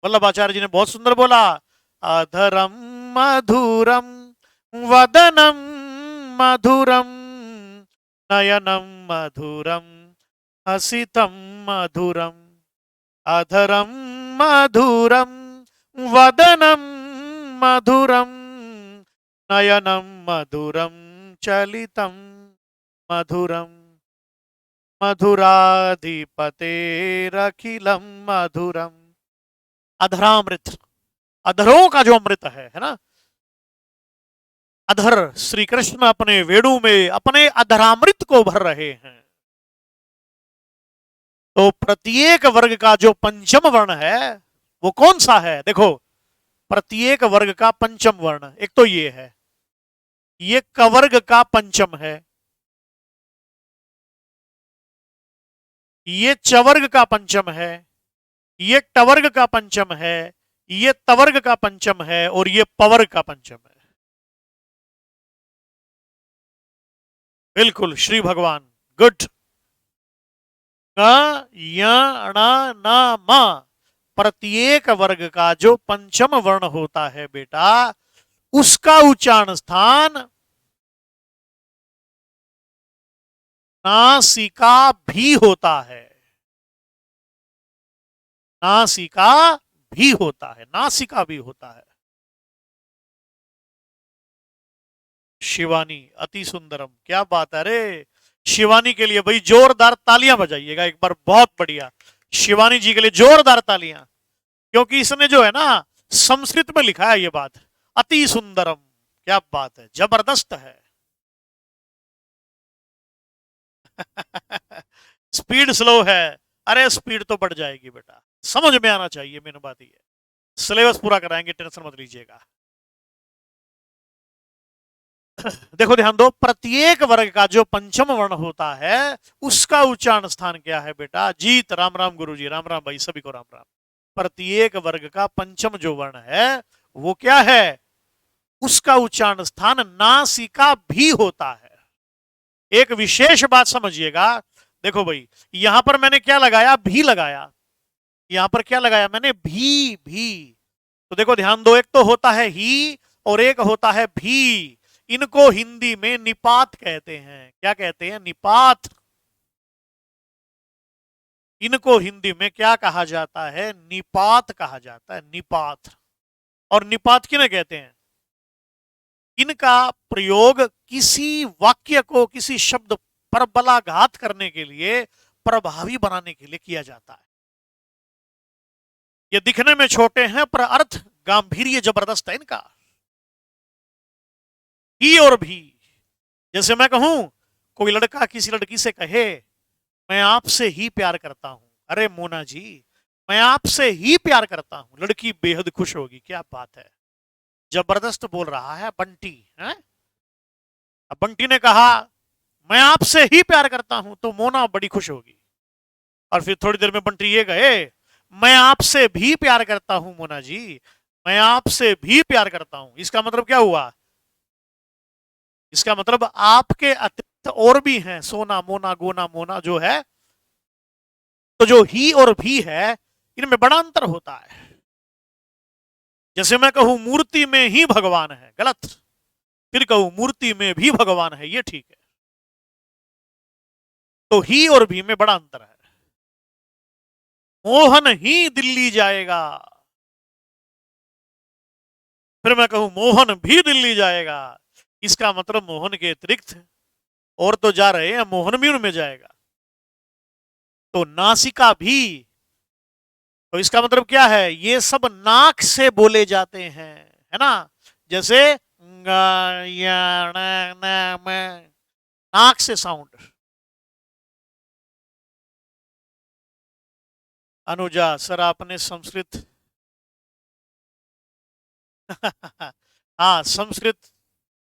वल्लभाचार्य जी ने बहुत सुंदर बोला, अधरम मधुरम वदनम मधुरम नयनम मधुरम हसितम मधुरम, अधरम मधुरम वदनम मधुरम नयनम मधुरम चलितम मधुरम मधुराधिपतेरखिलम मधुरम। अधरामृत, अधरों का जो अमृत है ना, अधर श्री कृष्ण अपने वेणु में अपने अधरामृत को भर रहे हैं। तो प्रत्येक वर्ग का जो पंचम वर्ण है वो कौन सा है? देखो, प्रत्येक वर्ग का पंचम वर्ण एक तो ये है, ये कवर्ग का पंचम है, ये चवर्ग का पंचम है, ये टवर्ग का पंचम है, ये तवर्ग का पंचम है, और ये पवर्ग का पंचम है। बिल्कुल श्री भगवान, गुड। मा, प्रत्येक वर्ग का जो पंचम वर्ण होता है बेटा, उसका उच्चारण स्थान नासिका भी होता है। नासिका भी होता है, नासिका भी होता है। शिवानी अति सुंदरम, क्या बात है रे। शिवानी के लिए भाई जोरदार तालियां बजाइएगा एक बार, बहुत बढ़िया। शिवानी जी के लिए जोरदार तालियां, क्योंकि इसने जो है ना संस्कृत में लिखा है ये बात, अति सुंदरम। क्या बात है, जबरदस्त है। स्पीड स्लो है, अरे स्पीड तो बढ़ जाएगी बेटा, समझ में आना चाहिए। मेन बात ये है, सिलेबस पूरा कराएंगे, टेंशन मत लीजिएगा। देखो ध्यान दो, प्रत्येक वर्ग का जो पंचम वर्ण होता है उसका उच्चारण स्थान क्या है बेटा? जीत, राम राम गुरुजी, राम राम भाई, सभी को राम राम। प्रत्येक वर्ग का पंचम जो वर्ण है वो क्या है? उसका उच्चारण स्थान नासिका भी होता है। एक विशेष बात समझिएगा, देखो भाई, यहां पर मैंने क्या लगाया? भी लगाया। यहां पर क्या लगाया मैंने? भी। तो देखो ध्यान दो, एक तो होता है ही और एक होता है भी। इनको हिंदी में निपात कहते हैं। क्या कहते हैं? निपात। इनको हिंदी में क्या कहा जाता है? निपात कहा जाता है, निपात। और निपात किन्हें कहते हैं? इनका प्रयोग किसी वाक्य को, किसी शब्द पर बलाघात करने के लिए, प्रभावी बनाने के लिए किया जाता है। ये दिखने में छोटे हैं पर अर्थ गांभीर्य जबरदस्त है इनका। ही और भी, जैसे मैं कहूं, कोई लड़का किसी लड़की से कहे मैं आपसे ही प्यार करता हूं, अरे मोना जी मैं आपसे ही प्यार करता हूं, लड़की बेहद खुश होगी। क्या बात है, जबरदस्त बोल रहा है बंटी है। अब बंटी ने कहा मैं आपसे ही प्यार करता हूं, तो मोना बड़ी खुश होगी। और फिर थोड़ी देर में बंटी ये कहे मैं आपसे भी प्यार करता हूं मोना जी, मैं आपसे भी प्यार करता हूं। इसका मतलब क्या हुआ? इसका मतलब आपके अतिरिक्त और भी हैं, सोना मोना गोना मोना जो है। तो जो ही और भी है, इनमें बड़ा अंतर होता है। जैसे मैं कहूं मूर्ति में ही भगवान है, गलत। फिर कहूं मूर्ति में भी भगवान है, ये ठीक है। तो ही और भी में बड़ा अंतर है। मोहन ही दिल्ली जाएगा, फिर मैं कहूं मोहन भी दिल्ली जाएगा, इसका मतलब मोहन के अतिरिक्त और तो जा रहे हैं, मोहन भी उनमें जाएगा। तो नासिका भी, तो इसका मतलब क्या है? ये सब नाक से बोले जाते हैं, है ना। जैसे नाक से साउंड। अनुजा सर आपने संस्कृत हाँ, संस्कृत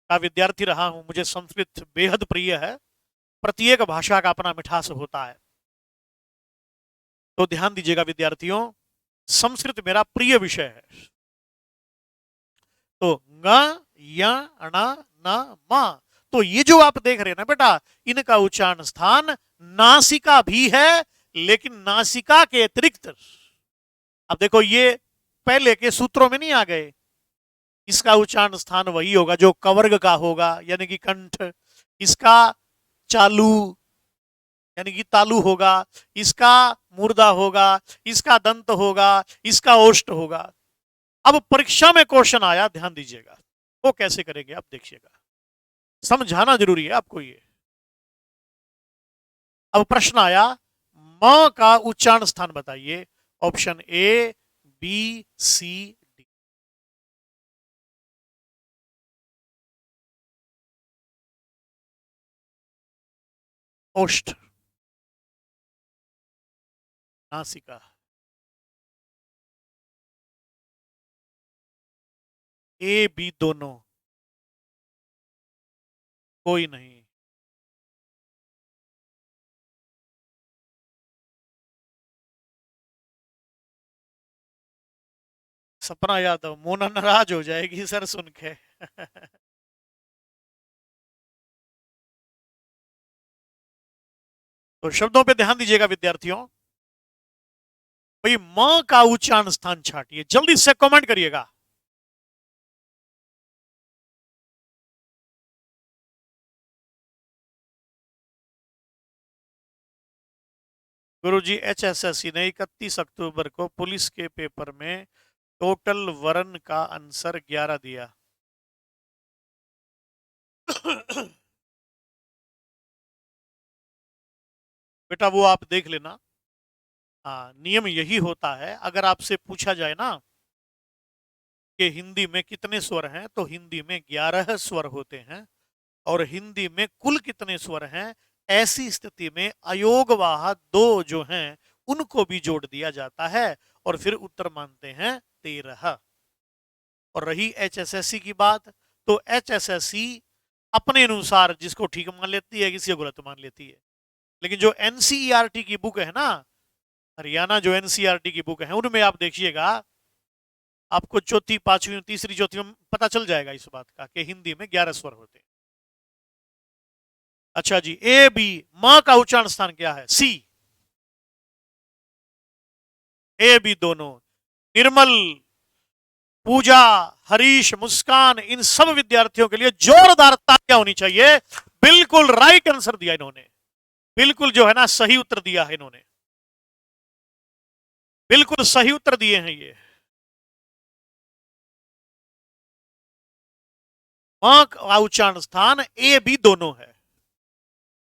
का विद्यार्थी रहा हूं, मुझे संस्कृत बेहद प्रिय है। प्रत्येक भाषा का अपना मिठास होता है। तो ध्यान दीजिएगा विद्यार्थियों, संस्कृत मेरा प्रिय विषय है। तो ग या अणा न मा। तो ये जो आप देख रहे हैं ना बेटा, इनका उच्चारण स्थान नासिका भी है, लेकिन नासिका के अतिरिक्त, अब देखो ये पहले के सूत्रों में नहीं आ गए। इसका उच्चारण स्थान वही होगा जो कवर्ग का होगा, यानी कि कंठ। इसका चालू यानी कि तालु होगा, इसका मुर्दा होगा, इसका दंत होगा, इसका ओष्ठ होगा। अब परीक्षा में क्वेश्चन आया, ध्यान दीजिएगा, वो कैसे करेंगे आप देखिएगा, समझाना जरूरी है आपको ये। अब प्रश्न आया, म का उच्चारण स्थान बताइए। Option A, B, C, D. ओष्ठ, नासिका, ए बी दोनों, कोई नहीं। सपना यादव, मोना नाराज हो जाएगी सर सुन के। तो शब्दों पे ध्यान दीजिएगा विद्यार्थियों। भाई म का उच्चारण स्थान छाटिए, जल्दी से कमेंट करिएगा। गुरुजी, एचएसएससी ने 31 अक्टूबर को पुलिस के पेपर में टोटल वरन का आंसर 11 दिया। बेटा वो आप देख लेना। हाँ, नियम यही होता है। अगर आपसे पूछा जाए ना कि हिंदी में कितने स्वर हैं, तो हिंदी में 11 स्वर होते हैं। और हिंदी में कुल कितने स्वर हैं, ऐसी स्थिति में अयोगवाह दो जो हैं उनको भी जोड़ दिया जाता है, और फिर उत्तर मानते हैं 13। और रही एचएसएससी की बात, तो एचएसएससी अपने अनुसार जिसको ठीक मान लेती है, किसी को गलत मान लेती है। लेकिन जो एनसीईआरटी की बुक है ना, हरियाणा जो एनसीईआरटी की बुक है, उनमें आप देखिएगा, आपको चौथी, पांचवी, तीसरी, चौथी में पता चल जाएगा इस बात का कि हिंदी में 11 स्वर होते हैं। अच्छा जी, ए बी, मां का उच्चारण स्थान क्या है? सी। ए बी दोनों। निर्मल, पूजा, हरीश, मुस्कान, इन सब विद्यार्थियों के लिए जोरदार तालियां होनी चाहिए। बिल्कुल राइट आंसर दिया इन्होंने, बिल्कुल जो है ना सही उत्तर दिया है इन्होंने, बिल्कुल सही उत्तर दिए हैं ये। मां का उच्चारण स्थान ए बी दोनों है,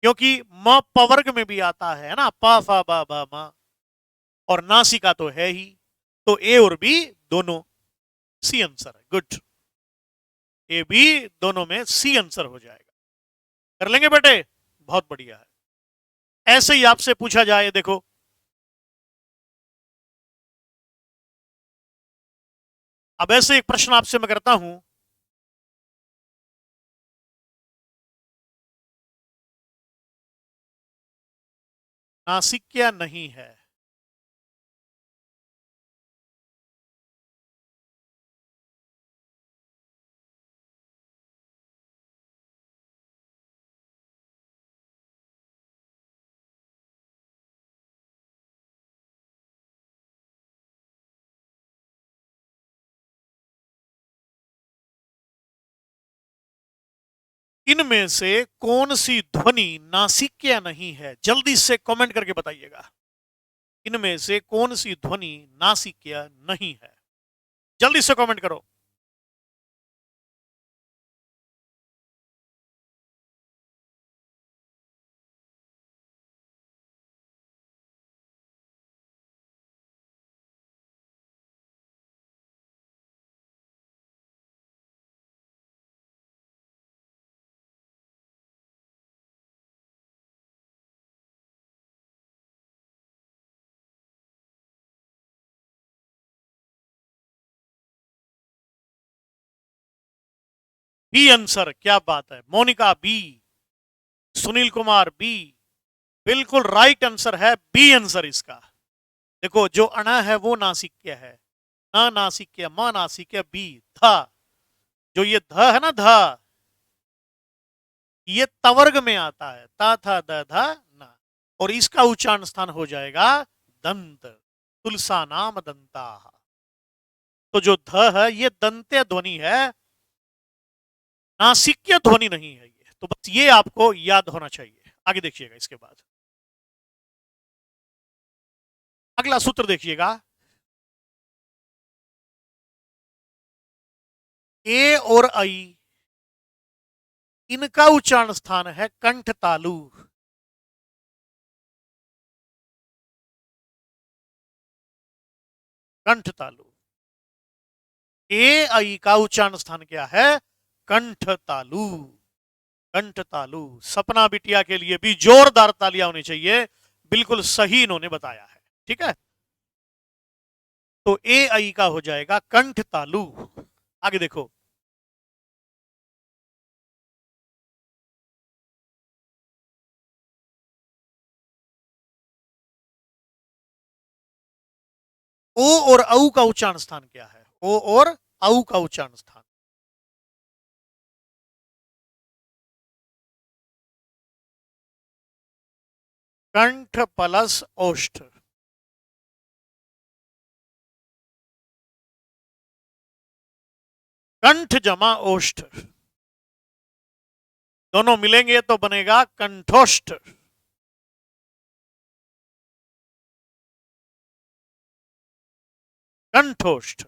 क्योंकि म पवर्ग में भी आता है ना, पा फा बा बा मा, और नासिका तो है ही, तो ए और बी दोनों सी आंसर है। गुड, ए बी दोनों में सी आंसर हो जाएगा। कर लेंगे बेटे, बहुत बढ़िया है। ऐसे ही आपसे पूछा जाए, देखो अब ऐसे एक प्रश्न आपसे मैं करता हूं, नासिक्या नहीं है। इनमें से कौन सी ध्वनि नासिक्या नहीं है? जल्दी से कमेंट करके बताइएगा, इनमें से कौन सी ध्वनि नासिक्या नहीं है? जल्दी से कमेंट करो। बी आंसर, क्या बात है मोनिका, बी। सुनील कुमार, बी। बिल्कुल राइट आंसर है बी आंसर इसका। देखो जो अणा है वो नासिक्य है, ना नासिक्य, मां नासिक्य, बी था। जो ये ध है ना, ध, ये तवर्ग में आता है, ता था द धा ना, और इसका उच्चारण स्थान हो जाएगा दंत, तुलसा नाम दंता। तो जो ध है ये दंत्य ध्वनि है, नासिक्य ध्वनि नहीं है ये। तो बस ये आपको याद होना चाहिए। आगे देखिएगा इसके बाद अगला सूत्र देखिएगा। ए और आई, इनका उच्चारण स्थान है कंठ तालु। कंठ तालु। ए आई का उच्चारण स्थान क्या है? कंठ तालु। कंठ तालु। सपना बिटिया के लिए भी जोरदार तालियां होनी चाहिए, बिल्कुल सही इन्होंने बताया है। ठीक है, तो ए आई का हो जाएगा कंठ तालु। आगे देखो, ओ और औ का उच्चारण स्थान क्या है? ओ और औ का उच्चारण स्थान, कंठ प्लस ओष्ठ। कंठ जमा ओष्ठ, दोनों मिलेंगे तो बनेगा कंठोष्ठ। कंठोष्ठ।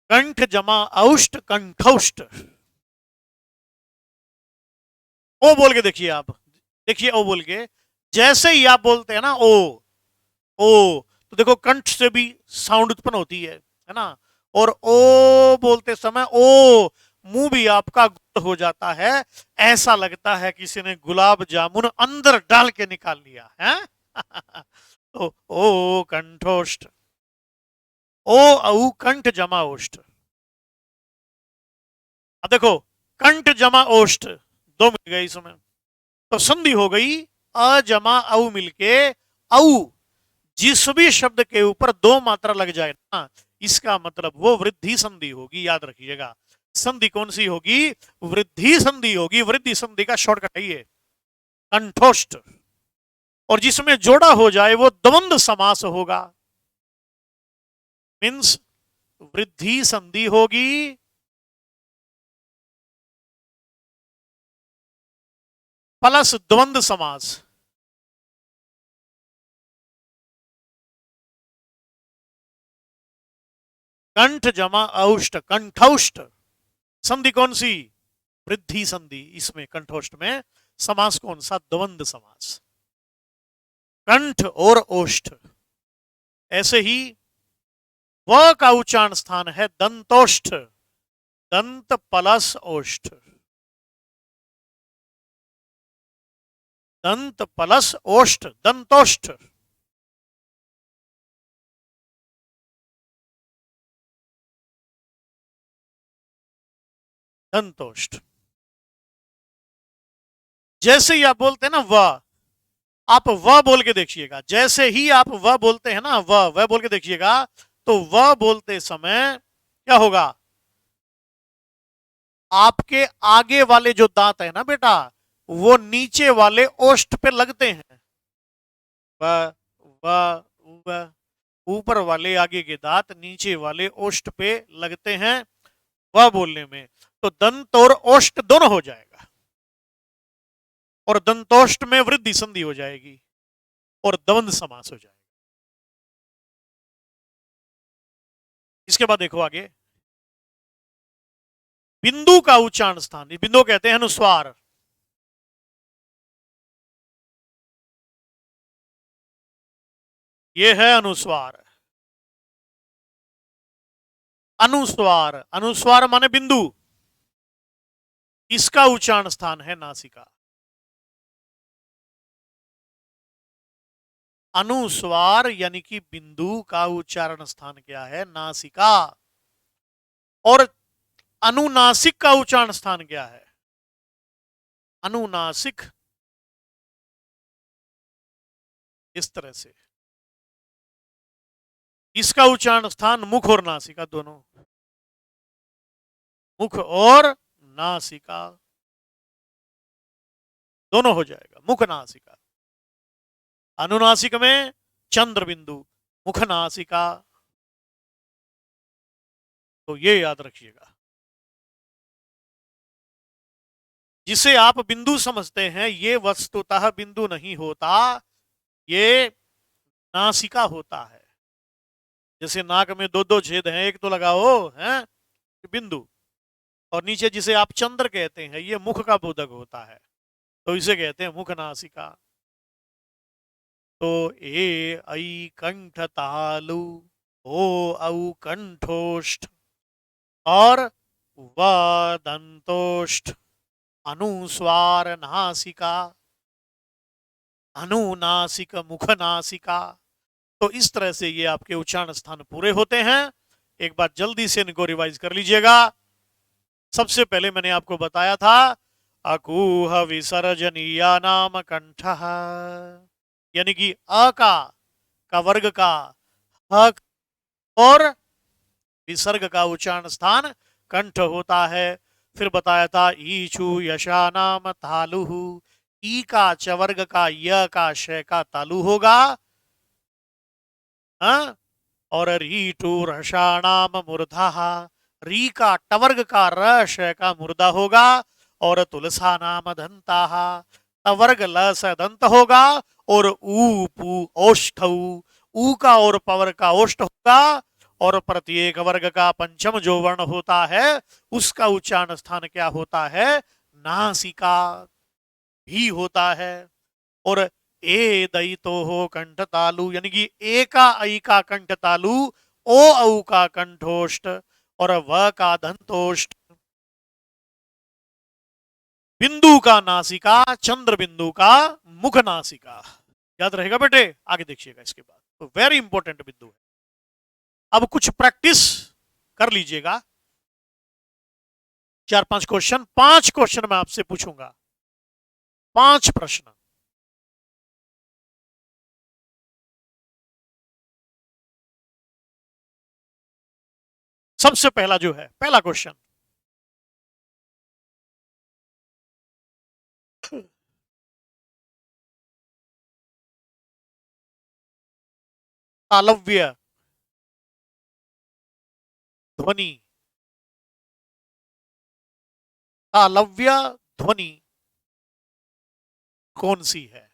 कंठ जमा औष्ठ, कंठोष्ठ। ओ बोल के देखिए आप, देखिए ओ बोल के, जैसे ही आप बोलते हैं ना ओ, तो देखो कंठ से भी साउंड उत्पन्न होती है ना। और ओ बोलते समय ओ, मुंह भी आपका गुप्त हो जाता है, ऐसा लगता है किसी ने गुलाब जामुन अंदर डाल के निकाल लिया है। तो ओ कंठोष्ठ, ओ औ कंठ जमा ओष्ठ। अब देखो, कंठ जमा ओष्ठ दो मिल गए इसमें, तो संधि हो गई अ जमा औ मिलके औ। जिस भी शब्द के ऊपर दो मात्रा लग जाए ना, इसका मतलब वो वृद्धि संधि होगी, याद रखिएगा। संधि कौन सी होगी? वृद्धि संधि होगी। वृद्धि संधि का शॉर्टकट है ये, कंठोष्ठ। और जिसमें जोड़ा हो जाए वो द्वंद्व समास होगा, मीन्स वृद्धि संधि होगी प्लस द्वंद्व समास। कंठ जमा औष्ठ, कंठौष्ठ। संधि कौन सी? वृद्धि संधि। इसमें कंठोष्ठ में समास कौन सा? द्वंद्व समास। कंठ और ओष्ठ। ऐसे ही व का उच्चारण स्थान है दंतोष्ठ, दंत प्लस ओष्ठ। दंत प्लस ओष्ठ, दंतोष्ठ। दंतोष्ठ। जैसे ही आप बोलते हैं ना व, आप व बोल के देखिएगा। जैसे ही आप व बोलते हैं ना, व बोल के देखिएगा, तो व बोलते समय क्या होगा? आपके आगे वाले जो दांत है ना बेटा, वो नीचे वाले ओष्ठ पे लगते हैं। व व व, ऊपर वाले आगे के दांत नीचे वाले ओष्ठ पे लगते हैं व बोलने में, तो दंत और ओष्ठ दोनों हो जाएगा, और दंतोष्ठ में वृद्धि संधि हो जाएगी और द्वंद्व समास हो जाएगा। इसके बाद देखो आगे, बिंदु का उच्चारण स्थान, बिंदु कहते हैं अनुस्वार। ये है अनुस्वार। अनुस्वार, अनुस्वार माने बिंदु, इसका उच्चारण स्थान है नासिका। अनुस्वार यानी कि बिंदु का उच्चारण स्थान क्या है? नासिका। और अनुनासिक का उच्चारण स्थान क्या है? अनुनासिक। इस तरह से इसका उच्चारण स्थान मुख और नासिका दोनों। मुख और नासिका दोनों हो जाएगा, मुख नासिका। अनुनासिक में चंद्र बिंदु, मुख नासिका, तो ये याद रखिएगा। जिसे आप बिंदु समझते हैं ये वस्तुतः बिंदु नहीं होता, ये नासिका होता है। जैसे नाक में दो दो छेद हैं, एक तो लगाओ है बिंदु, और नीचे जिसे आप चंद्र कहते हैं ये मुख का बोधक होता है, तो इसे कहते हैं मुख नासिका। तो ए ऐ कंठ तालु, ओ औ कंठोष्ठ, और व दंतोष्ठ, अनुस्वार नासिका, अनुनासिक मुख नासिका। तो इस तरह से ये आपके उच्चारण स्थान पूरे होते हैं। एक बार जल्दी से इनको रिवाइज कर लीजिएगा। सबसे पहले मैंने आपको बताया था अकूह विसर्जनीया नाम कंठ, यानी कि अ का वर्ग का ह और विसर्ग का उच्चारण स्थान कंठ होता है। फिर बताया था ईचु यशा नाम तालु, ई का चवर्ग का य का श का तालु होगा, हाँ? और रीटू रषाणाम मूर्धा, री का टवर्ग का रश का मुर्दा होगा, और तुलसा नाम दंता, तवर्ग ल स दंत होगा, और ऊ पू ओष्ठ, ऊ का और पवर का ओष्ठ होगा, और प्रत्येक वर्ग का पंचम जो वर्ण होता है उसका उच्चारण स्थान क्या होता है, नासिका भी होता है। और ए दयितो हो कंठ तालु, यानी कि ए का ऐ का कंठ तालु, ओ औ का कंठोष्ठ, और व का दंतोष्ठ, बिंदु का नासिका, चंद्र बिंदु का मुख नासिका। याद रहेगा बेटे, आगे देखिएगा इसके बाद, तो वेरी इंपॉर्टेंट बिंदु है। अब कुछ प्रैक्टिस कर लीजिएगा, 4-5 क्वेश्चन, 5 क्वेश्चन मैं आपसे पूछूंगा, 5 प्रश्न। सबसे पहला जो है, पहला क्वेश्चन, तालव्य ध्वनि, तालव्य ध्वनि कौन सी है?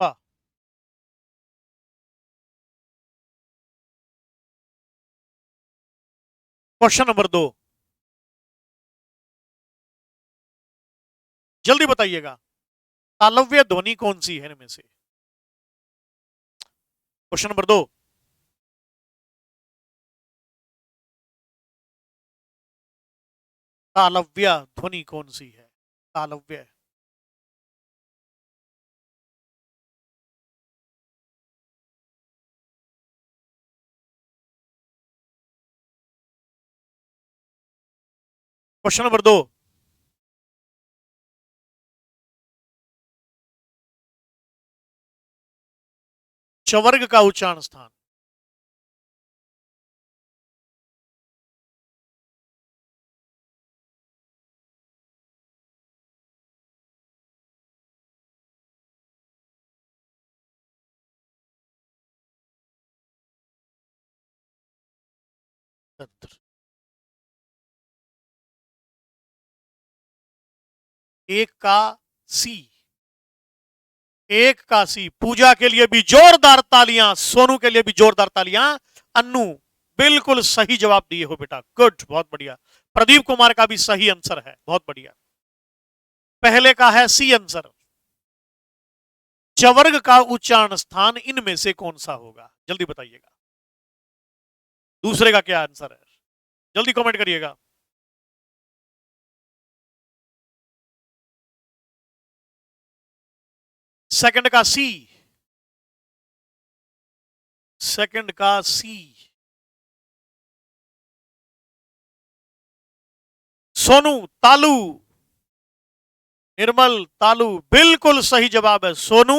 हाँ, क्वेश्चन नंबर 2, जल्दी बताइएगा, तालव्य ध्वनि कौन सी है इनमें से? क्वेश्चन नंबर 2, तालव्य ध्वनि कौन सी है? तालव्य। क्वेश्चन नंबर 2, चवर्ग का उच्चारण स्थान। एक का सी, एक काशी। पूजा के लिए भी जोरदार तालियां, सोनू के लिए भी जोरदार तालियां। अन्नू बिल्कुल सही जवाब दिए हो बेटा, गुड, बहुत बढ़िया। प्रदीप कुमार का भी सही आंसर है, बहुत बढ़िया। पहले का है सी आंसर। चवर्ग का उच्चारण स्थान इनमें से कौन सा होगा, जल्दी बताइएगा। दूसरे का क्या आंसर है, जल्दी कमेंट करिएगा। सेकंड का सी, सेकंड का सी। सोनू तालू, निर्मल तालू, बिल्कुल सही जवाब है सोनू।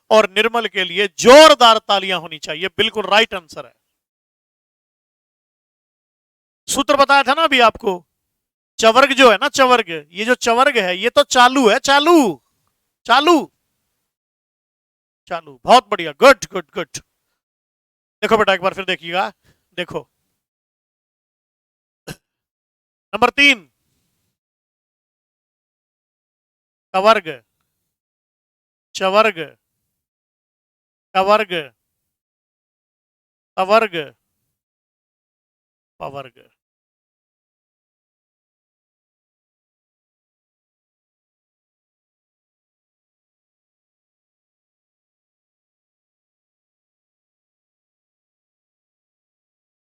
और निर्मल के लिए जोरदार तालियां होनी चाहिए, बिल्कुल राइट आंसर है। सूत्र बताया था ना अभी आपको। चवर्ग जो है ना, चवर्ग, ये जो चवर्ग है ये तो चालू है, चालू, चालू, चालू, बहुत बढ़िया, गुड गुड गुड। देखो बेटा एक बार फिर देखिएगा, देखो। नंबर 3, कवर्ग, चवर्ग, कवर्ग, कवर्ग, पवर्ग।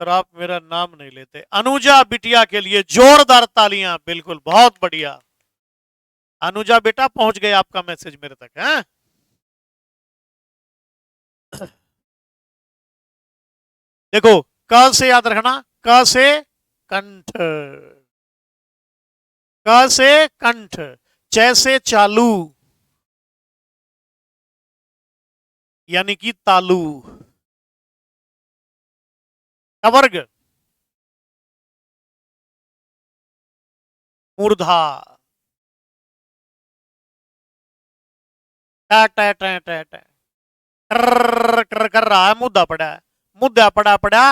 सर आप मेरा नाम नहीं लेते। अनुजा बिटिया के लिए जोरदार तालियां, बिल्कुल बहुत बढ़िया। अनुजा बेटा पहुंच गए आपका मैसेज मेरे तक है। देखो, क से याद रखना, क से कंठ, क से कंठ, च से चालू, यानी कि तालू। कवर्ग, मूर्धा, ट ट ट ट ट, कर रहा है, मुद्दा पड़ा है, मुद्दा पड़ा पड़ा,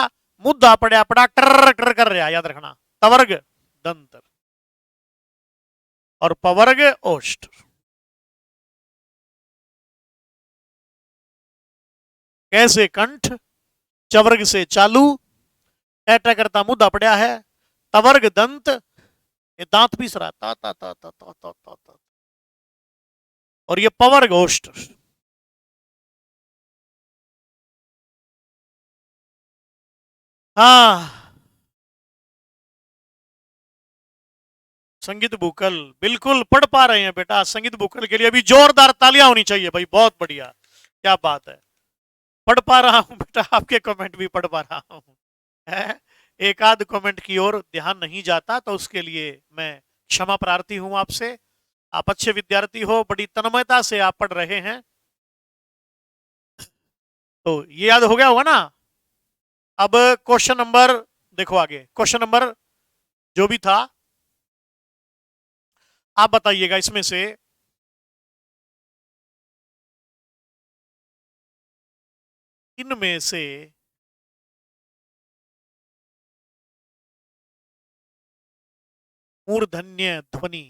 मुद्दा पड़ा पड़ा, टर कर रहा है, याद रखना। तवर्ग दंत, और पवर्ग ओष्ठ। कैसे कंठ, चवर्ग से चालू, टैटा करता मुद्दा पड़ा है, तवर्ग दंत, ये दांत पीस रहा, ता ता ता ता ता ता ता ता, और ये पवर्ग ओष्ठ। हाँ, संगीत बुकल, बिल्कुल पढ़ पा रहे हैं बेटा। संगीत बुकल के लिए भी जोरदार तालियां होनी चाहिए भाई, बहुत बढ़िया, क्या बात है। पढ़ पा रहा हूं बेटा, आपके कमेंट भी पढ़ पा रहा हूं है? एक आध कमेंट की ओर ध्यान नहीं जाता तो उसके लिए मैं क्षमा प्रार्थी हूं आपसे। आप अच्छे विद्यार्थी हो, बड़ी तन्मयता से आप पढ़ रहे हैं, तो ये याद हो गया होगा ना। अब क्वेश्चन नंबर, देखो आगे क्वेश्चन नंबर जो भी था, आप बताइएगा इसमें से इनमें से मूर्धन्य ध्वनि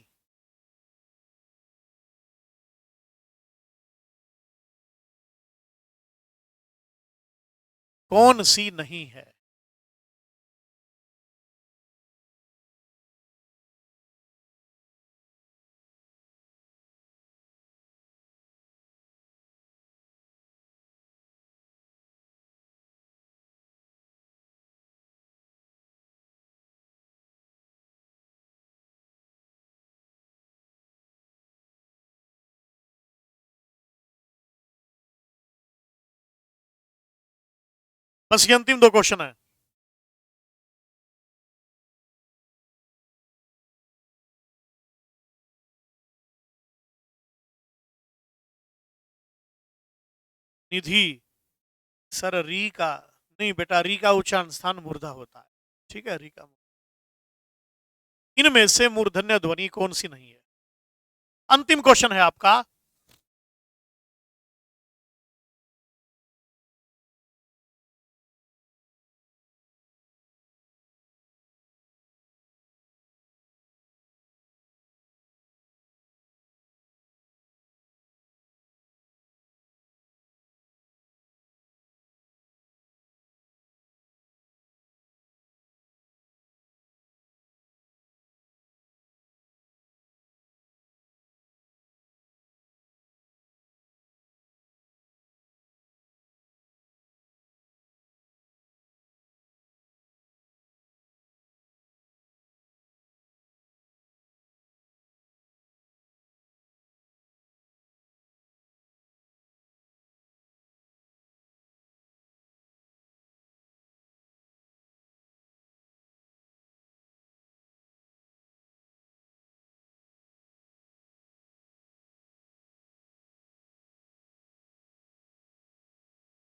कौन सी नहीं है। बस ये अंतिम 2 क्वेश्चन है। निधि, सर री का नहीं बेटा, री का उच्चारण स्थान मूर्धा होता है, ठीक है, री का। इनमें से मूर्धन्य ध्वनि कौन सी नहीं है। अंतिम क्वेश्चन है आपका।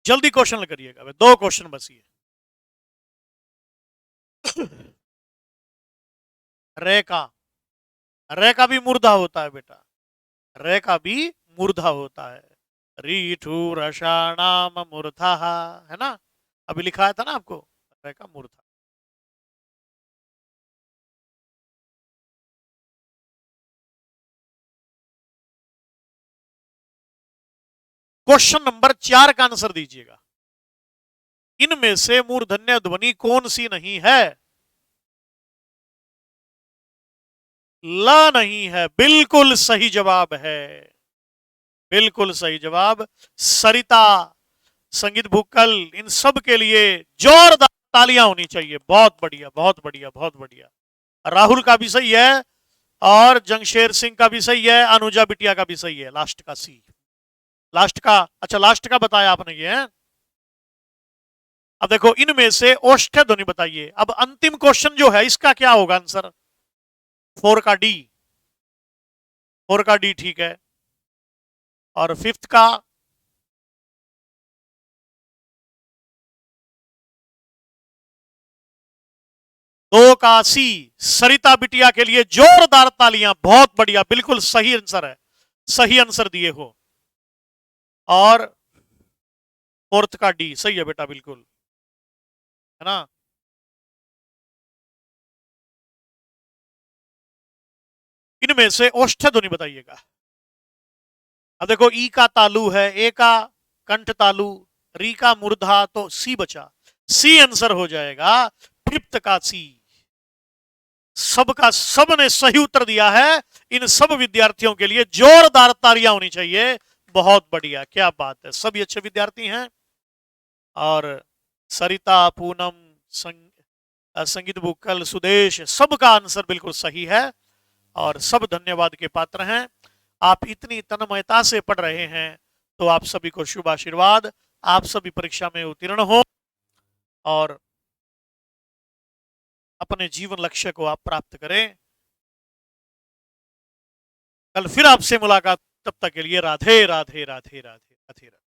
जल्दी क्वेश्चन करिएगा, 2 क्वेश्चन बस ये। रे का, रे का भी मूर्धा होता है बेटा, रे का भी मूर्धा होता है। रीठू रसाणाम मूर्धा, है ना, अभी लिखा था ना आपको, रे का मूर्धा। क्वेश्चन नंबर 4 का आंसर दीजिएगा। इनमें से मूर्धन्य ध्वनि कौन सी नहीं है? ला नहीं है, बिल्कुल सही जवाब है, बिल्कुल सही जवाब। सरिता, संगीत भूकल, इन सब के लिए जोरदार तालियां होनी चाहिए। बहुत बढ़िया, बहुत बढ़िया, बहुत बढ़िया। राहुल का भी सही है और जंगशेर सिंह का भी सही है, अनुजा बिटिया का भी सही है। लास्ट का सी, लास्ट का, अच्छा लास्ट का बताया आपने ये है? अब देखो, इनमें से ओष्ठ्य ध्वनि बताइए। अब अंतिम क्वेश्चन जो है इसका क्या होगा आंसर? 4 का डी, 4 का डी ठीक है। और 5th का? 2 का सी, सरिता बिटिया के लिए जोरदार तालियां, बहुत बढ़िया, बिल्कुल सही आंसर है, सही आंसर दिए हो। और 4th का डी सही है बेटा, बिल्कुल, है ना। इनमें से ओष्ठ्य ध्वनि बताइएगा। अब देखो, ई का तालु है, ए का कंठ तालु, री का मूर्धा, तो सी बचा, सी आंसर हो जाएगा। 5th का सी। सबका सबने सही उत्तर दिया है। इन सब विद्यार्थियों के लिए जोरदार तालियां होनी चाहिए। बहुत बढ़िया, क्या बात है, सभी अच्छे विद्यार्थी हैं। और सरिता, पूनम, संगीत बुक्कल, सुदेश, सबका आंसर बिल्कुल सही है और सब धन्यवाद के पात्र हैं। आप इतनी तन्मयता से पढ़ रहे हैं तो आप सभी को शुभ आशीर्वाद। आप सभी परीक्षा में उत्तीर्ण हो और अपने जीवन लक्ष्य को आप प्राप्त करें। कल फिर आपसे मुलाकात, तब तक के लिए राधे राधे राधे राधे राधे।